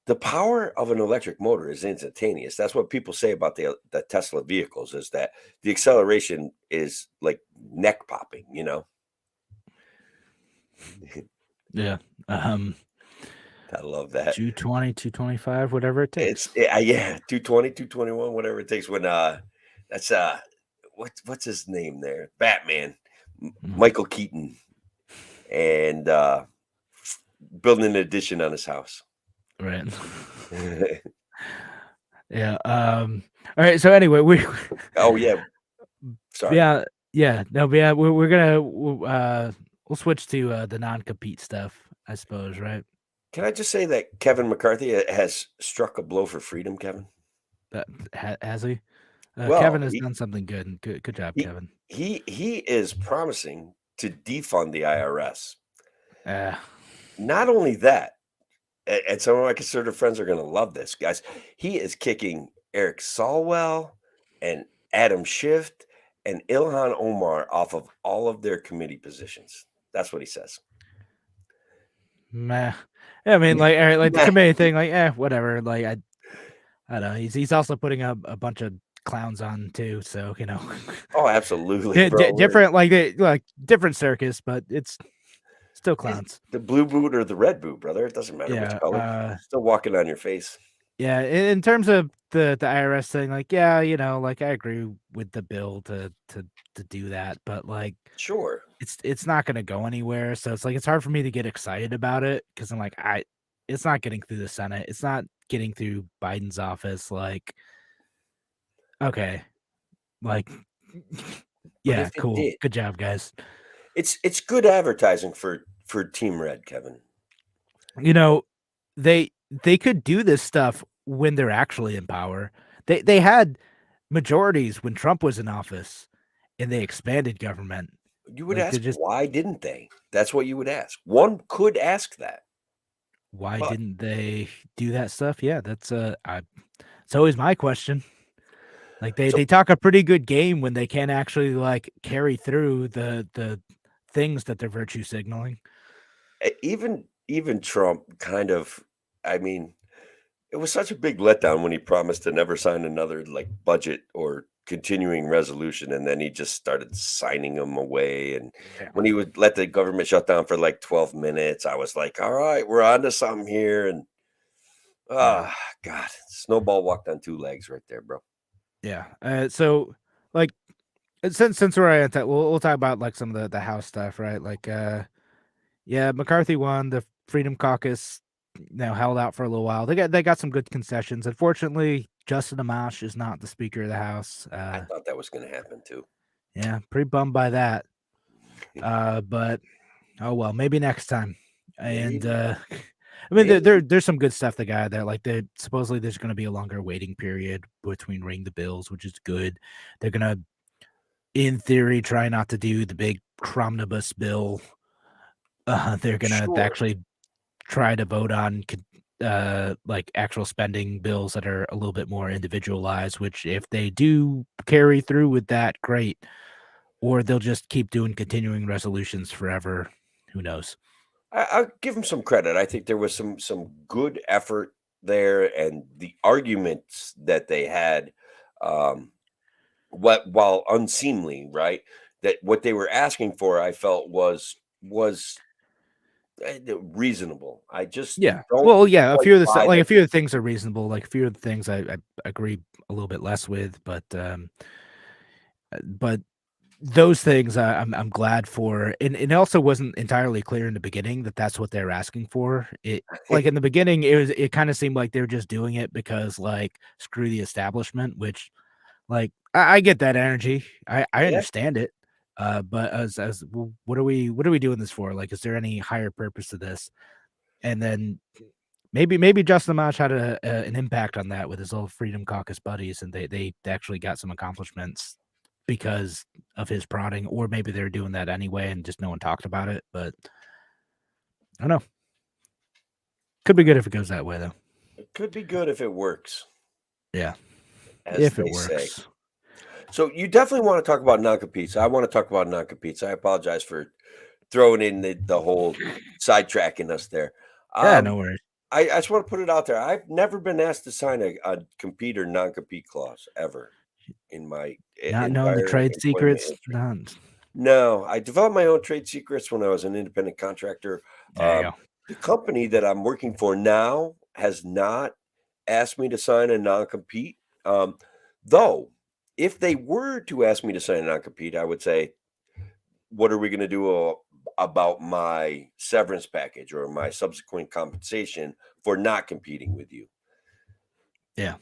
the power of an electric motor is instantaneous. That's what people say about the Tesla vehicles is that the acceleration is, like, neck popping, you know? Yeah. I love that. 220, 225, whatever it It's takes. yeah, 220, 221, whatever it takes when, that's, what's his name there? Batman, Mm, Michael Keaton, and, building an addition on his house. right. Yeah. All right. So anyway, we Oh, yeah, sorry. yeah, yeah, no, but yeah, we're gonna we'll switch to the non-compete stuff, I suppose, right? Can I just say that Kevin McCarthy has struck a blow for freedom, Kevin? Has he? Well, Kevin has done something good. And good job, he Kevin. he is promising to defund the IRS. Uh, Not only that, and some of my conservative friends are gonna love this, guys. He is kicking Eric Swalwell and Adam Schiff and Ilhan Omar off of all of their committee positions. That's what he says. meh. Yeah, I mean, like, all right, like the Meh. committee thing, like, whatever. Like, I don't know. He's also putting up a bunch of clowns on too, so you know, Oh, absolutely, bro. different, like different circus, but it's still It's clowns. the blue boot or the red boot, brother. It doesn't matter which Yeah. color. Still walking on your face. Yeah, in terms of the IRS thing, like, yeah, you know, like I agree with the bill to do that, but like Sure. it's not gonna go anywhere. So it's like it's hard for me to get excited about it because I'm like, it's not getting through the Senate, it's not getting through Biden's office. Like, okay, like But yeah, if it cool. did, Good job, guys. it's good advertising for Team Red, Kevin. You know, they could do this stuff when they're actually in power. They had majorities when Trump was in office and they expanded government. You would Like they ask, just why didn't they? That's what you would ask. One could ask that. why But didn't they do that stuff? Yeah, that's it's always my question. Like so they talk a pretty good game when they can't actually like carry through the things that they're virtue signaling. even Trump kind of, I mean, it was such a big letdown when he promised to never sign another like budget or continuing resolution, and then he just started signing them away. And Yeah. when he would let the government shut down for like 12 minutes, I was like, all right, we're on to something here. And Yeah. God, snowball walked on two legs right there, bro. Yeah. So like since we're at that, we'll talk about like some of the House stuff, right? Like yeah, McCarthy won. The Freedom Caucus, held out for a little while. They got some good concessions. Unfortunately, Justin Amash is not the Speaker of the House. I thought that was going to happen too. Yeah, pretty bummed by that. But oh well, maybe next time. And Maybe, I mean, maybe. there's some good stuff that got there. Like supposedly there's going to be a longer waiting period between ring the bills, which is good. They're gonna, in theory, try not to do the big Cromnibus bill. They're gonna Sure. actually try to vote on like actual spending bills that are a little bit more individualized, which if they do carry through with that, great. Or they'll just keep doing continuing resolutions forever. Who knows? I'll give him some credit. I think there was some good effort there, and the arguments that they had, um, what while unseemly, right? That what they were asking for, I felt was reasonable. I just Yeah. don't Well, yeah, quite buy like that. a few of the things are reasonable. Like a few of the things I agree a little bit less with, but those things I'm glad for. And it also wasn't entirely clear in the beginning that that's what they're asking for. It like in the beginning it kind of seemed like they were just doing it because like screw the establishment, which like I get that energy. I Yeah, understand it. But what are we doing this for? Like, is there any higher purpose to this? And then maybe Justin Amash had an impact on that with his old Freedom Caucus buddies, and they actually got some accomplishments because of his prodding, or maybe they're doing that anyway and just no one talked about it. But I don't know. Could be good if it goes that way, though. It could be good if it works. Yeah, as if it they say. works. So you definitely want to talk about non-competes. I want to talk about non-competes. I apologize for throwing in the whole sidetracking us there. Yeah, no worries. I just want to put it out there. I've never been asked to sign a compete or non-compete clause ever in my Not knowing the entire trade employment secrets. history. None. No, I developed my own trade secrets when I was an independent contractor. There you go. The company that I'm working for now has not asked me to sign a non-compete. Though, if they were to ask me to sign a non-compete, I would say, what are we going to do about my severance package or my subsequent compensation for not competing with you? Yeah.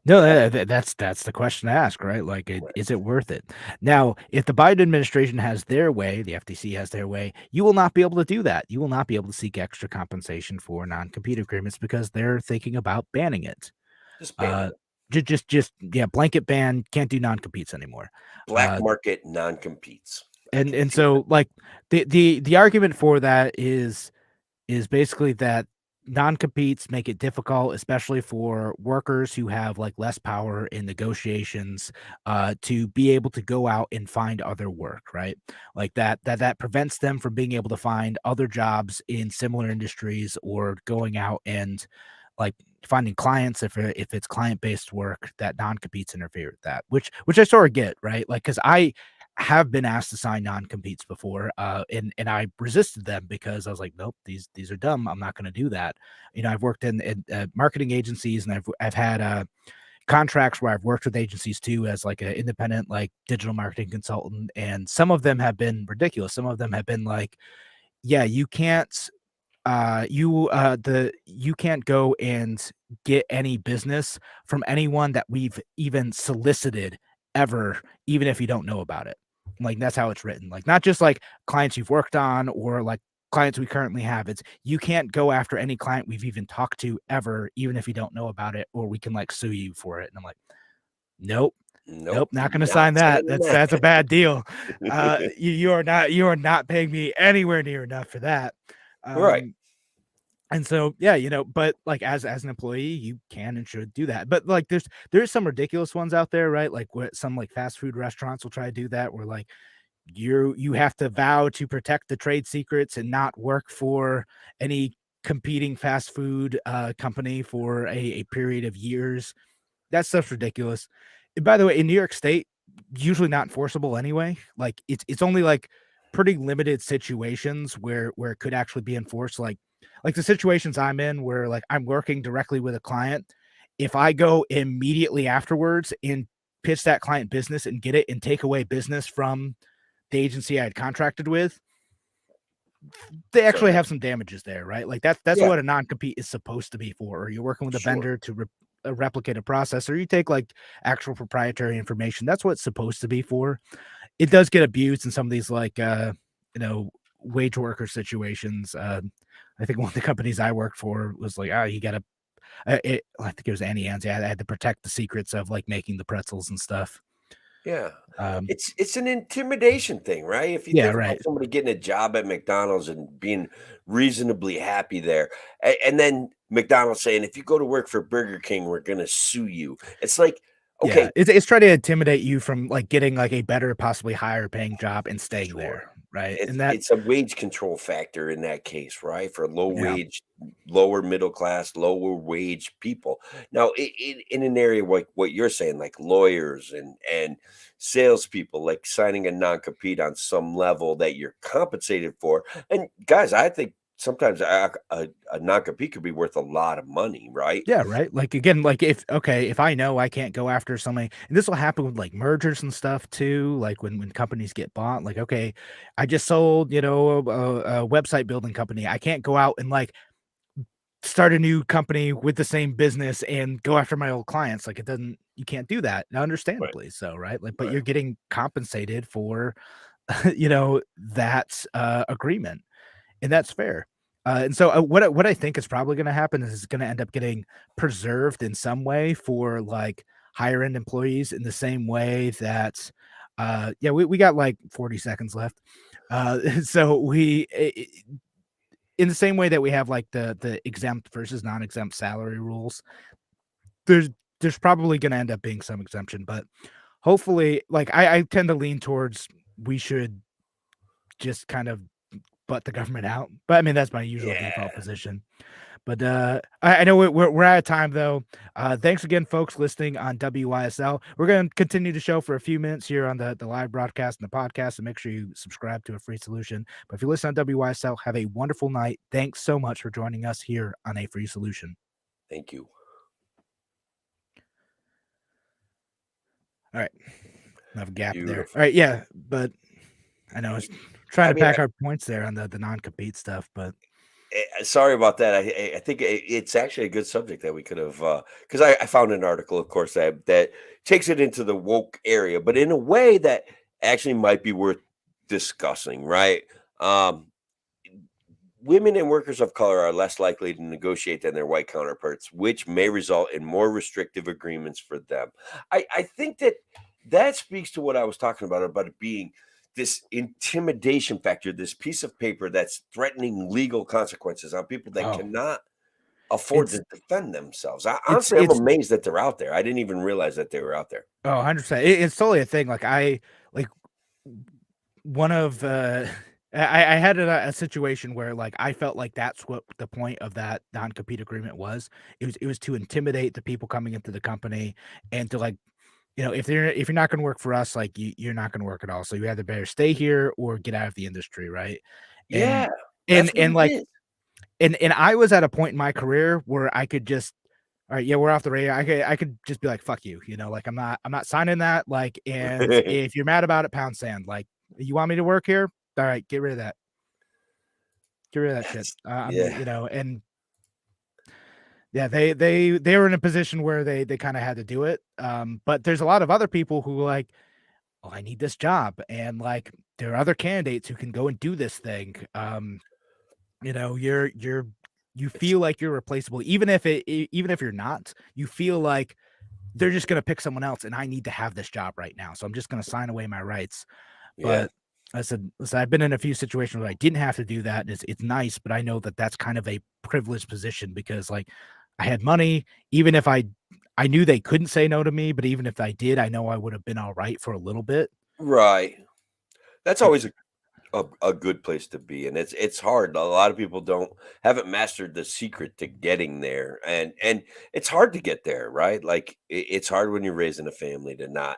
No, that's the question to ask, right? Like, is it worth it? Now, if the Biden administration has their way, the FTC has their way, you will not be able to do that. You will not be able to seek extra compensation for non-compete agreements because they're thinking about banning it. Just ban it. Just blanket ban. Can't do non-competes anymore. Black market non-competes. And so like the argument for that is basically that non-competes make it difficult, especially for workers who have like less power in negotiations, to be able to go out and find other work, right? Like that prevents them from being able to find other jobs in similar industries or going out and like finding clients if it's client-based work. That non-competes interfere with that, which I sort of get, right? Like, because I have been asked to sign non-competes before, and I resisted them because I was like, nope, these are dumb. I'm not going to do that. You know, I've worked in marketing agencies, and I've had contracts where I've worked with agencies too as like an independent like digital marketing consultant, and some of them have been ridiculous. Some of them have been like, yeah, you can't you can't go and get any business from anyone that we've even solicited ever, even if you don't know about it. Like, that's how it's written. Like, not just like clients you've worked on or like clients we currently have. It's you can't go after any client we've even talked to ever, even if you don't know about it, or we can like sue you for it. And I'm like, nope. Nope, not going to sign that. That's a bad deal. You are not paying me anywhere near enough for that. Right. And so, yeah, you know, but like as an employee, you can and should do that. But like there's some ridiculous ones out there, right? Like what some like fast food restaurants will try to do that, where like you have to vow to protect the trade secrets and not work for any competing fast food company for a period of years. That stuff's ridiculous. And by the way, in New York State, usually not enforceable anyway. Like it's only like pretty limited situations where it could actually be enforced. Like the situations I'm in where like I'm working directly with a client. If I go immediately afterwards and pitch that client business and get it and take away business from the agency I had contracted with, they actually have some damages there, right? Like that's what a non-compete is supposed to be for. Or you're working with a vendor to replicate a process, or you take like actual proprietary information. That's what it's supposed to be for. It does get abused in some of these like wage worker situations. I think one of the companies I worked for was like, you gotta I think it was Annie Ann's. Yeah, I had to protect the secrets of like making the pretzels and stuff. Yeah. It's an intimidation thing, right? If you think about somebody getting a job at McDonald's and being reasonably happy there, and then McDonald's saying, if you go to work for Burger King, we're gonna sue you. It's like, okay, it's trying to intimidate you from like getting like a better, possibly higher paying job and staying there, right? And it's a wage control factor in that case, right? For low wage, lower middle class, lower wage people. Now, in an area like what you're saying, like lawyers and salespeople, like signing a non-compete on some level that you're compensated for. And guys, I think sometimes a non-compete could be worth a lot of money, right? Yeah, right. Like again, like if I know I can't go after somebody, and this will happen with like mergers and stuff too, like when companies get bought, like, okay, I just sold, you know, a website building company. I can't go out and like start a new company with the same business and go after my old clients. Like you can't do that, understandably so, right? Like, but you're getting compensated for that agreement, and that's fair. And so what I think is probably going to happen is it's going to end up getting preserved in some way for like higher end employees in the same way that yeah, we got like 40 seconds left. So in the same way that we have like the exempt versus non-exempt salary rules, there's there's probably going to end up being some exemption, but hopefully, like I tend to lean towards we should just kind of butt the government out. But I mean, that's my usual default Yeah. position. But I know we're out of time though. Thanks again, folks, listening on WYSL. We're going to continue the show for a few minutes here on the live broadcast and the podcast, and make sure you subscribe to A Free Solution. But if you listen on WYSL, have a wonderful night. Thanks so much for joining us here on A Free Solution. Thank you. All right, I have a gap there. Beautiful. All right, yeah, but I know I was trying I to mean, pack our points there on the non-compete stuff, but sorry about that. I think it's actually a good subject that we could have, because I found an article, of course, that takes it into the woke area, but in a way that actually might be worth discussing, right? Um, Women and workers of color are less likely to negotiate than their white counterparts, which may result in more restrictive agreements for them. I think that speaks to what I was talking about it being this intimidation factor, this piece of paper that's threatening legal consequences on people that oh, cannot afford it's to defend themselves. it's Honestly, I'm it's amazed that they're out there. I didn't even realize that they were out there. oh, 100%. It's totally a thing. Like like one of I had a situation where like I felt like that's what the point of that non-compete agreement was. It was to intimidate the people coming into the company and to like, if you're not going to work for us, like you're not going to work at all. So you either better stay here or get out of the industry, right? Yeah, And that's what and it like is. and I was at a point in my career where I could just, all right, yeah, we're off the radio. I could just be like, fuck you, like I'm not signing that. Like, and if you're mad about it, pound sand. Like, you want me to work here? All right, get rid of that. Get rid of that shit. That's I'm, yeah. and yeah, they were in a position where they kind of had to do it. But there's a lot of other people who like, oh, I need this job, and like there are other candidates who can go and do this thing. You It's feel like you're replaceable, even if you're not. You feel like they're just gonna pick someone else, and I need to have this job right now, so I'm just gonna sign away my rights. yeah. But I said, listen, I've been in a few situations where I didn't have to do that, and it's nice, but I know that that's kind of a privileged position because, like, I had money, even if I knew they couldn't say no to me, but even if I did, I know I would have been alright for a little bit. Right. That's Y always a good place to be, and it's hard. A lot of people don't haven't mastered the secret to getting there, and it's hard to get there, right? Like it's hard when you're raising a family to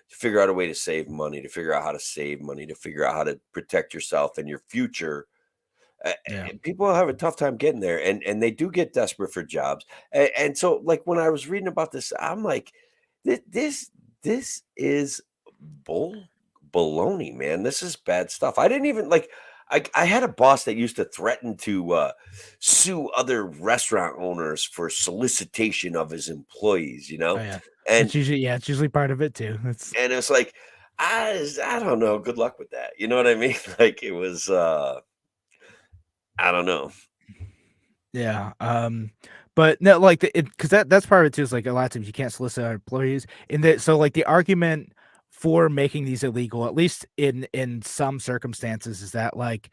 figure out a way to save money, to figure out how to save money, to figure out how to protect yourself and your future. Yeah. People have a tough time getting there, and they do get desperate for jobs. And so, like when I was reading about this, I'm like, this is bull baloney, man. This is bad stuff. I didn't even like. I had a boss that used to threaten to sue other restaurant owners for solicitation of his employees. Oh, yeah. And It's usually part of it too. It's it's like I don't know. Good luck with that. You know what I mean? Like it was. I don't know. Yeah, but no, like, because that's part of it too, is, like, a lot of times you can't solicit our employees, and that so, like, the argument for making these illegal, at least in some circumstances, is that, like,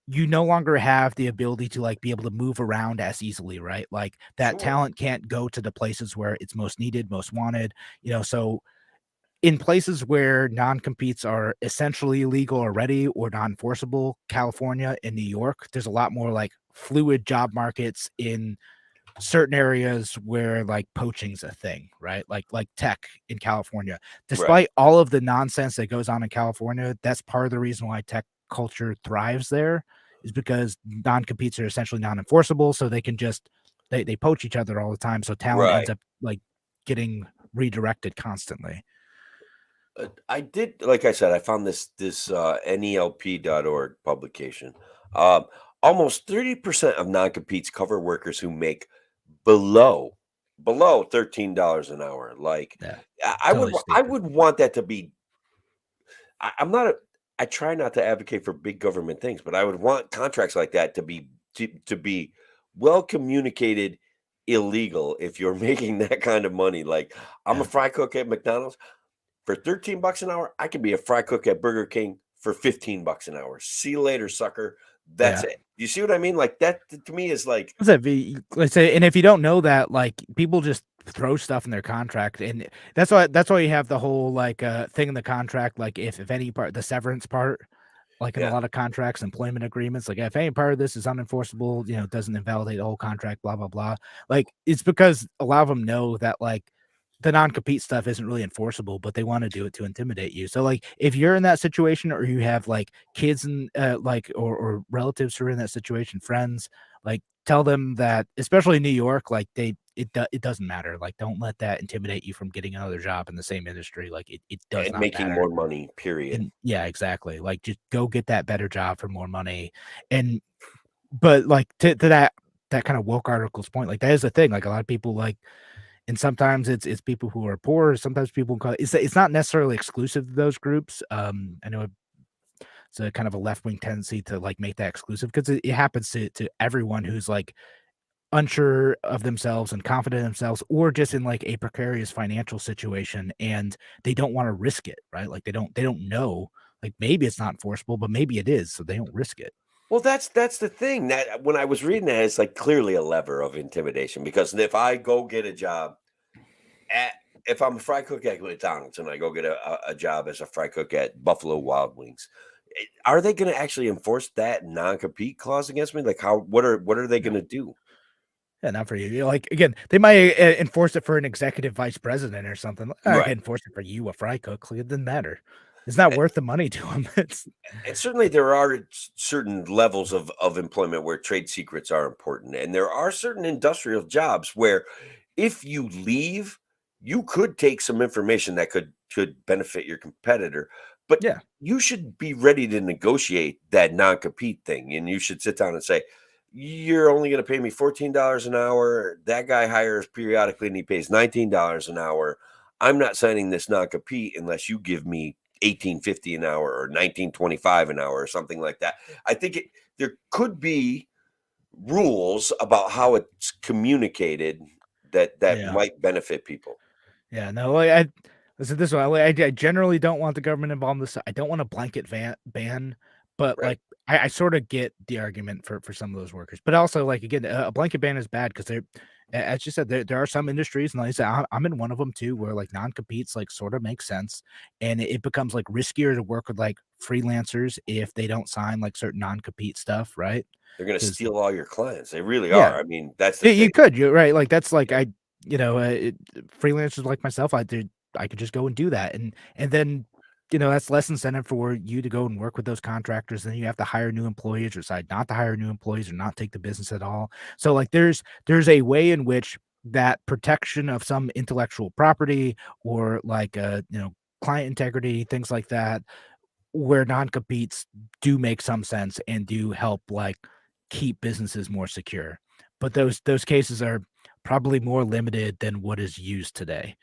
you no longer have the ability to, like, be able to move around as easily, right? Like, that Sure. talent can't go to the places where it's most needed, most wanted, so in places where non-competes are essentially illegal already or non-enforceable, California and New York, there's a lot more, like, fluid job markets in certain areas where, like, poaching's a thing, right? Like tech in California. Right. Despite all of the nonsense that goes on in California, that's part of the reason why tech culture thrives there, is because non-competes are essentially non-enforceable, so they can just they poach each other all the time, so talent ends Right. up, like, getting redirected constantly. I did, like I said, I found this NELP.org publication. Um, Almost 30% of non-competes cover workers who make below $13 an hour. Like Yeah, I totally I stupid. would want that to be. I'm not. I try not to advocate for big government things, but I would want contracts like that to be well communicated illegal if you're making that kind of money. Like, I'm a Yeah. fry cook at McDonald's for 13 bucks an hour. I can be a fry cook at Burger King for 15 bucks an hour. See you later, sucker. That's Yeah. it. You see what I mean? Like that to me is like, What's that? Let's say, and if you don't know that, like people just throw stuff in their contract, and that's why you have the whole like thing in the contract, like if any part, the severance part, like in a yeah, lot of contracts, employment agreements, like if any part of this is unenforceable, it doesn't invalidate the whole contract, blah blah blah. Like it's because a lot of them know that like the non-compete stuff isn't really enforceable, but they want to do it to intimidate you. So like if you're in that situation or you have like kids and like or relatives who are in that situation, friends, like tell them that, especially in New York, like it doesn't matter. Like don't let that intimidate you from getting another job in the same industry. Like it does and not making matter. more money, period. And yeah, exactly. Like just go get that better job for more money. And but like to that kind of woke articles point, like that is the thing. Like a lot of people like, and sometimes it's people who are poor. Sometimes people call it's not necessarily exclusive to those groups. I know it's a kind of a left wing tendency to like make that exclusive because it happens to everyone who's like unsure of themselves and confident in themselves, or just in like a precarious financial situation, and they don't want to risk it, right? Like they don't know. Like maybe it's not enforceable, but maybe it is, so they don't risk it. Well, that's the thing that when I was reading that, it's like clearly a lever of intimidation because if I go get a job at if I'm a fry cook at McDonald's and I go get a job as a fry cook at Buffalo Wild Wings, are they going to actually enforce that non-compete clause against me? Like how what are they going to do? Yeah, not for you. Like again, they might enforce it for an executive vice president or something. I Right. can enforce it for you, a fry cook. Like, it doesn't matter. It's not And, worth the money to them. It's and certainly there are certain levels of employment where trade secrets are important. And there are certain industrial jobs where if you leave, you could take some information that could benefit your competitor, but yeah, you should be ready to negotiate that non-compete thing. And you should sit down and say, you're only going to pay me $14 an hour. That guy hires periodically and he pays $19 an hour. I'm not signing this non-compete unless you give me 18.50 an hour or 19.25 an hour or something like that. I think there could be rules about how it's communicated that yeah. might benefit people. Yeah, no, like, I listen this way. I generally don't want the government involved in this. I don't want a blanket ban, but Right. like I sort of get the argument for some of those workers. But also, like again, a blanket ban is bad because as you said, there are some industries, and like I said, I'm in one of them too, where like non competes like sort of make sense, and it becomes like riskier to work with like freelancers if they don't sign like certain non compete stuff, right? They're going to Because steal all your clients. They really yeah, are. I mean, that's the yeah, thing. you could. You're right. Like that's like Yeah. freelancers like myself. I could just go and do that, and then that's less incentive for you to go and work with those contractors. Then you have to hire new employees, or decide not to hire new employees, or not take the business at all. So like there's a way in which that protection of some intellectual property or like client integrity, things like that, where non-competes do make some sense and do help like keep businesses more secure. But those cases are probably more limited than what is used today.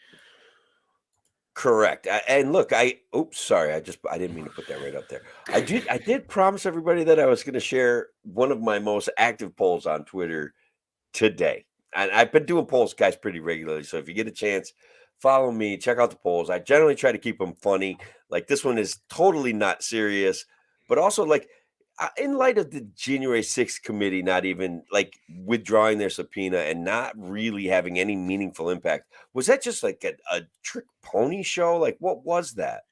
Correct. And look, oops, sorry. I didn't mean to put that right up there. I did promise everybody that I was going to share one of my most active polls on Twitter today. And I've been doing polls, guys, pretty regularly. So if you get a chance, follow me, check out the polls. I generally try to keep them funny. Like this one is totally not serious, but also like in light of the January 6th committee not even like withdrawing their subpoena and not really having any meaningful impact, was that just like a trick pony show? Like what was that?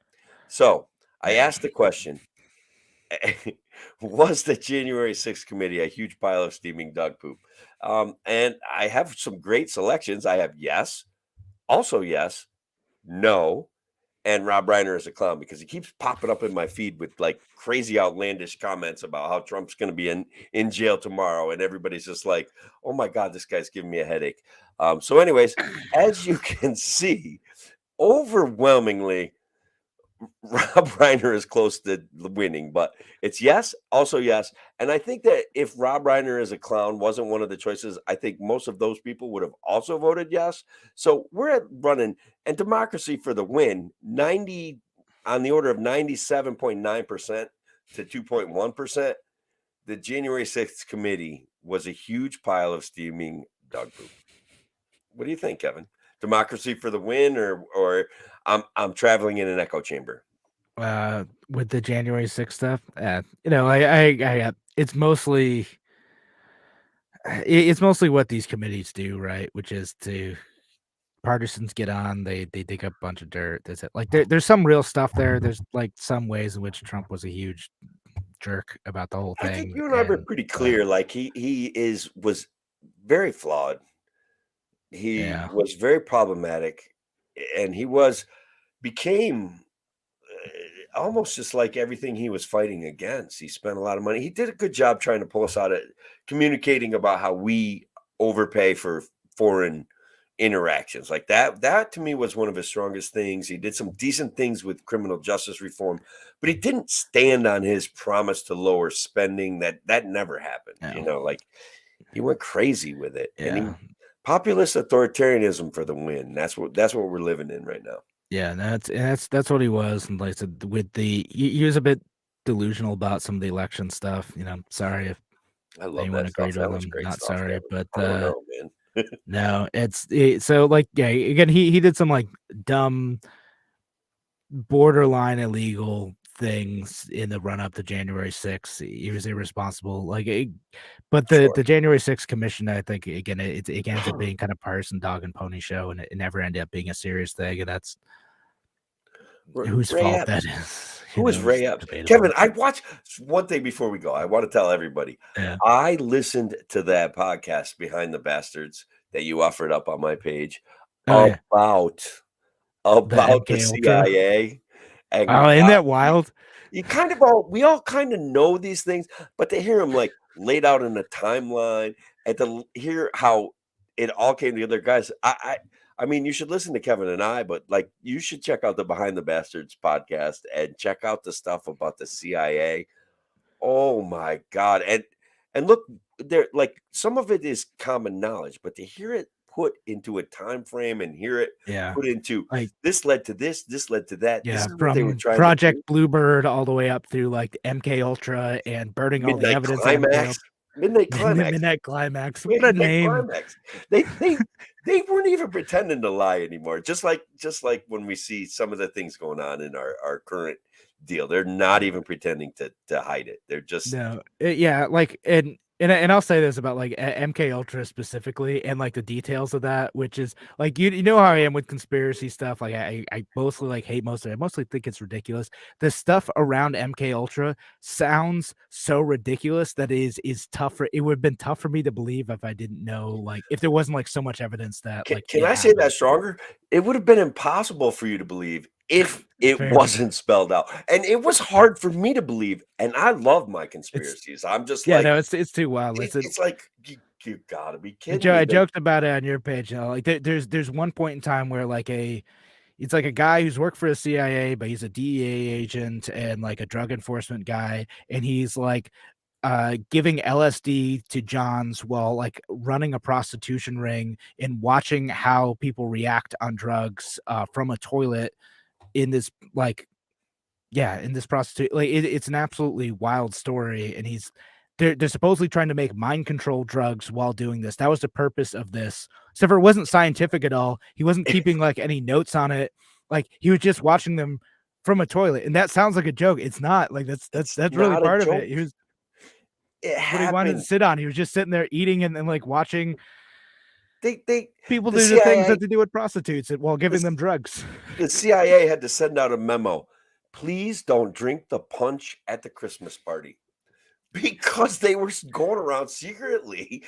So I Yeah. asked the question, was the January 6th committee a huge pile of steaming dog poop? And I have some great selections. I have yes, also yes, no, and Rob Reiner is a clown because he keeps popping up in my feed with like crazy outlandish comments about how Trump's going to be in jail tomorrow, and everybody's just like, "Oh my God, this guy's giving me a headache." So, anyways, as you can see, overwhelmingly Rob Reiner is close to winning, but it's yes, also yes. And I think that if Rob Reiner as a clown wasn't one of the choices, I think most of those people would have also voted yes. So we're at running and democracy for the win. 90 on the order of 97.9% to 2.1%. The January 6th committee was a huge pile of steaming dog poop. What do you think, Kevin? Democracy for the win, or I'm traveling in an echo chamber? With the January 6th stuff, I it's mostly what these committees do, right? Which is to partisans get on, they dig up a bunch of dirt. That's it. Like there's some real stuff there. There's like some ways in which Trump was a huge jerk about the whole I think thing. you and I were pretty clear. Like was very flawed. He Yeah. was very problematic, and became almost just like everything he was fighting against. He spent a lot of money. He did a good job trying to pull us out of communicating about how we overpay for foreign interactions. Like that to me was one of his strongest things. He did some decent things with criminal justice reform, but he didn't stand on his promise to lower spending. That never happened. No. Like he went crazy with it. Yeah. And populist authoritarianism for the win. That's what we're living in right now. Yeah, that's what he was. And like I said, he was a bit delusional about some of the election stuff. Sorry if I love anyone that stuff. agreed That with was him. great Not stuff, sorry, Kevin. but I don't know, man. no, so like, yeah, again, he did some like dumb, borderline illegal things in the run up to January 6th. He was irresponsible. But Sure. the January 6th commission, I think, again, it ends up being kind of partisan dog and pony show, and it never ended up being a serious thing. And that's whose Ray fault Epps. that is. Who is Ray Epps? Debatable. Kevin, I watched one thing before we go. I want to tell everybody. Yeah. I listened to that podcast, Behind the Bastards, that you offered up on my page about the MK Ultra? CIA. And isn't that wild? We all kind of know these things, but to hear them like laid out in a timeline and to hear how it all came together, guys, I mean, you should listen to Kevin and I, but like you should check out the Behind the Bastards podcast and check out the stuff about the CIA. Oh my God. And look, there, like some of it is common knowledge, but to hear it put into a time frame and hear it put into like this led to this led to that. Yeah, this is what they were from trying Project to Bluebird all the way up through like MK Ultra and burning all the Midnight evidence. Climax. Midnight Climax. Midnight Climax. What a name! Climax. They weren't even pretending to lie anymore. Just like when we see some of the things going on in our current deal, they're not even pretending to hide it. They're just and I'll say this about like MK Ultra specifically and like the details of that, which is like you know how I am with conspiracy stuff. Like I mostly like hate most of it. I mostly think it's ridiculous. The stuff around MK Ultra sounds so ridiculous that is tougher. It would have been tough for me to believe if I didn't know, like if there wasn't like so much evidence that can I say that stronger? It would have been impossible for you to believe if it wasn't spelled out, and it was hard for me to believe. And I love my conspiracies. I'm just it's too wild. It's like you gotta be kidding. I joked about it on your page. Like there's one point in time where like it's like a guy who's worked for the CIA, but he's a DEA agent and like a drug enforcement guy, and he's like giving LSD to Johns while like running a prostitution ring and watching how people react on drugs from a toilet in this in this prostitute. Like it's an absolutely wild story, and they're supposedly trying to make mind control drugs while doing this. That was the purpose of this. Except for it wasn't scientific at all. He wasn't keeping like any notes on it. Like he was just watching them from a toilet, and that sounds like a joke. It's not. Like that's really part of it. He was what he wanted to sit on. He was just sitting there eating and like watching people do the things that they do with prostitutes while giving them drugs. The CIA had to send out a memo. Please don't drink the punch at the Christmas party, because they were going around secretly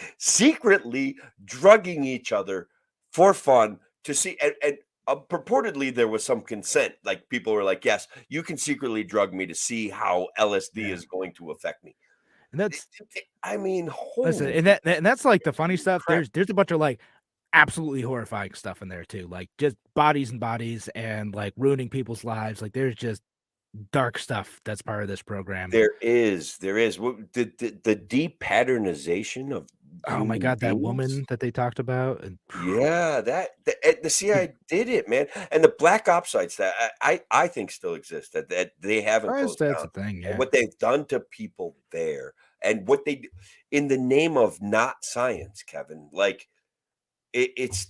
drugging each other for fun to see. And purportedly there was some consent. Like people were like, yes, you can secretly drug me to see how LSD is going to affect me. And that's, I mean, listen, and that's like the funny stuff. There's a bunch of like absolutely horrifying stuff in there too, like just bodies and like ruining people's lives. Like there's just dark stuff that's part of this program. There is the deep patternization of Oh my human God, that beings. woman that they talked about, and Yeah, the CIA did it, man, and the black ops sites that I think still exist that they haven't closed that's down, the thing, and yeah. what they've done to people there, and what they d in the name of not science, Kevin, like, it's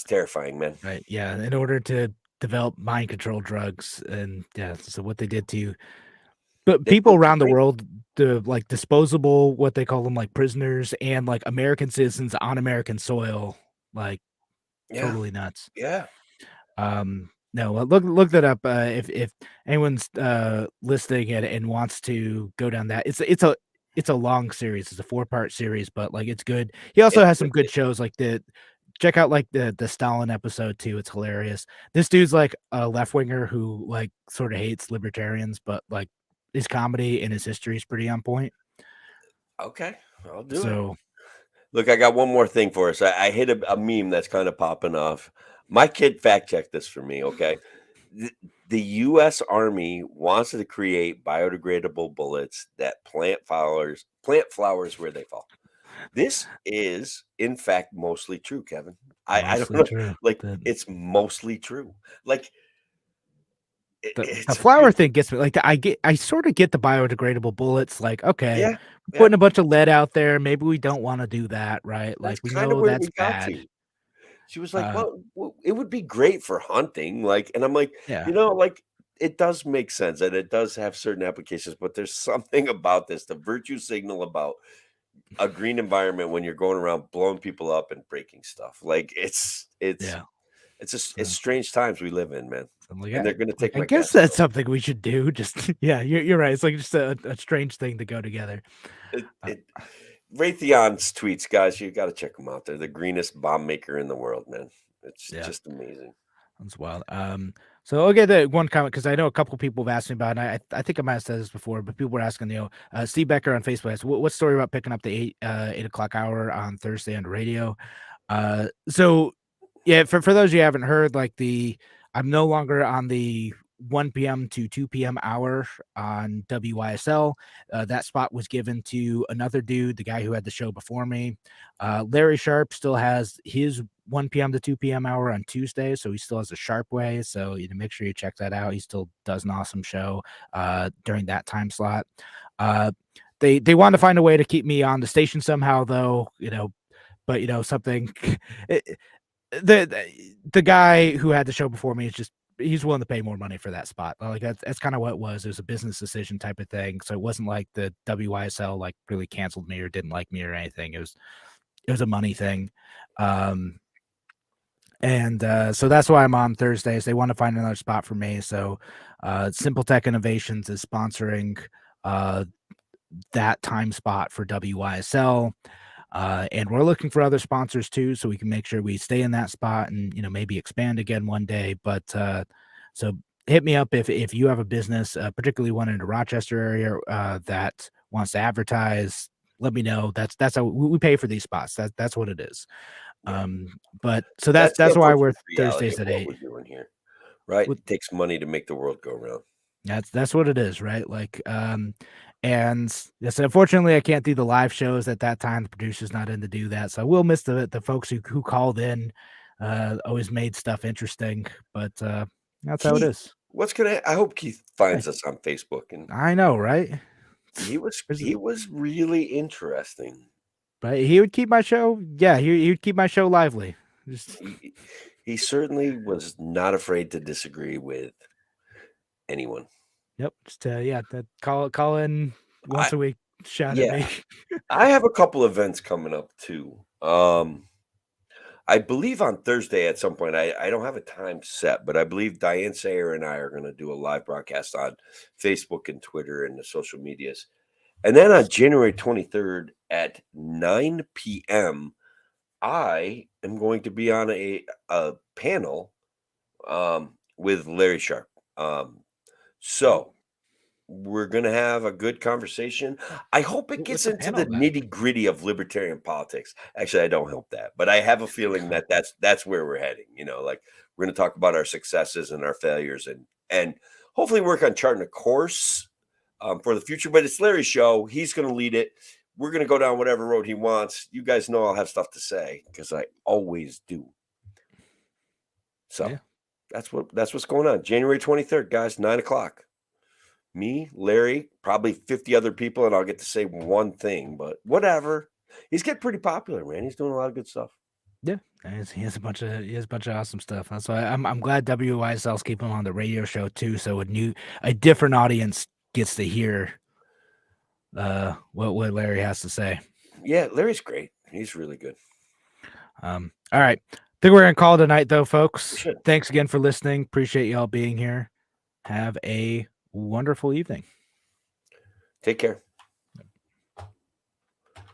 terrifying, man. Right, yeah, in order to develop mind control drugs, and yeah, so what they did to but They people did to around the brain world, the like disposable, what they call them, like prisoners and like American citizens on American soil, like Yeah, totally nuts. yeah. No, look that up if anyone's listening and wants to go down that. It's a long series. It's a 4-part series, but like it's good. He also It's has some good wicked. shows like the check out like the Stalin episode too. It's hilarious. This dude's like a left winger who like sort of hates libertarians, but like his comedy and his history is pretty on point. Okay, I'll do it. So Look, I got one more thing for us. I hit a meme that's kind of popping off. My kid fact checked this for me. Okay, the, the U.S. Army wants to create biodegradable bullets that plant flowers where they fall. This is, in fact, mostly true, Kevin. I don't mostly know, true. like The it's mostly true. Like the it's flower really, thing gets me, like, I sorta get the biodegradable bullets, like, okay, yeah, we're yeah. putting a bunch of lead out there, maybe we don't wanna do that, right? Like, That's we kind of know where that's we got bad. to. She was like, Uh, "Well, it would be great for hunting." Like, and I'm like, yeah, like it does make sense and it does have certain applications, but there's something about this, the virtue signal about a green environment when you're going around blowing people up and breaking stuff. Like yeah, it's so strange times we live in, man. so I'm like, And they're gonna take I my guess cats that's though. something we should do, just yeah, you're right, it's like just a strange thing to go together. Uh, It Raytheon's tweets, guys, you gotta check them out. They're the greenest bomb maker in the world, man. It's yeah. just amazing. That's wild. So I'll get the one comment because I know a couple people have asked me about, it, and I think I might have said this before, but people were asking, Steve Becker on Facebook asked, what story about picking up the 8 o'clock hour on Thursday on the radio? So yeah, for those you haven't heard, like I'm no longer on the 1 p.m. to 2 p.m. hour on WYSL. That spot was given to another dude, the guy who had the show before me. Larry Sharp still has his 1 p.m. to 2 p.m. hour on Tuesday, so he still has a Sharp Way. So make sure you check that out. He still does an awesome show during that time slot. Uh, they want to find a way to keep me on the station somehow, though. But something. The guy who had the show before me is just he's willing to pay more money for that spot. Like that's kind of what it was. It was a business decision type of thing. So it wasn't like the WYSL like really canceled me or didn't like me or anything. It was a money thing. Um and so that's why I'm on Thursdays. They want to find another spot for me. So Simple Tech Innovations is sponsoring uh that time spot for WYSL. And we're looking for other sponsors too, so we can make sure we stay in that spot and maybe expand again one day. But so hit me up if you have a business, particularly one in the Rochester area that wants to advertise. Let me know. That's how we pay for these spots. That's what it is. Yeah. But so that's That's the that's why we're unfortunate reality Thursdays of at what 8. we're doing here, right? With It takes money to make the world go round. That's what it is, right? Like, and yes, unfortunately, I can't do the live shows at that time. The producer's not in to do that, so I will miss the folks who called in. Always made stuff interesting, but that's how it Keith, is. I hope Keith Hey, finds us on Facebook, and I know, right? There's he was really interesting. But he would keep my show. Yeah, he would keep my show lively. Just He certainly was not afraid to disagree with anyone. yep. Just yeah. That call in I once a week. Shout at Yeah, me. I have a couple events coming up too. I believe on Thursday at some point. I don't have a time set, but I believe Diane Sayer and I are going to do a live broadcast on Facebook and Twitter and the social medias. And then on January 23rd at 9 p.m., I am going to be on a panel with Larry Sharp. So we're going to have a good conversation. I hope it What's gets the into panel the about? nitty gritty of libertarian politics. Actually, I don't hope that, but I have a feeling that that's where we're heading. Like we're going to talk about our successes and our failures, and hopefully work on charting a course for the future. But it's Larry's show; he's going to lead it. we're going to go down whatever road he wants. You guys know I'll have stuff to say because I always do. So Yeah. that's what's going on. January 23rd, guys, 9:00. Me, Larry, probably 50 other people, and I'll get to say one thing, but whatever. He's getting pretty popular, man. He's doing a lot of good stuff. Yeah, and he has a bunch of awesome stuff. That's why I'm glad WYSL's keeping him on the radio show too, so a different audience gets to hear what Larry has to say. Yeah, Larry's great. He's really good. All right. I think we're gonna call it tonight though, folks. Should. Thanks again for listening. Appreciate y'all being here. Have a wonderful evening. Take care.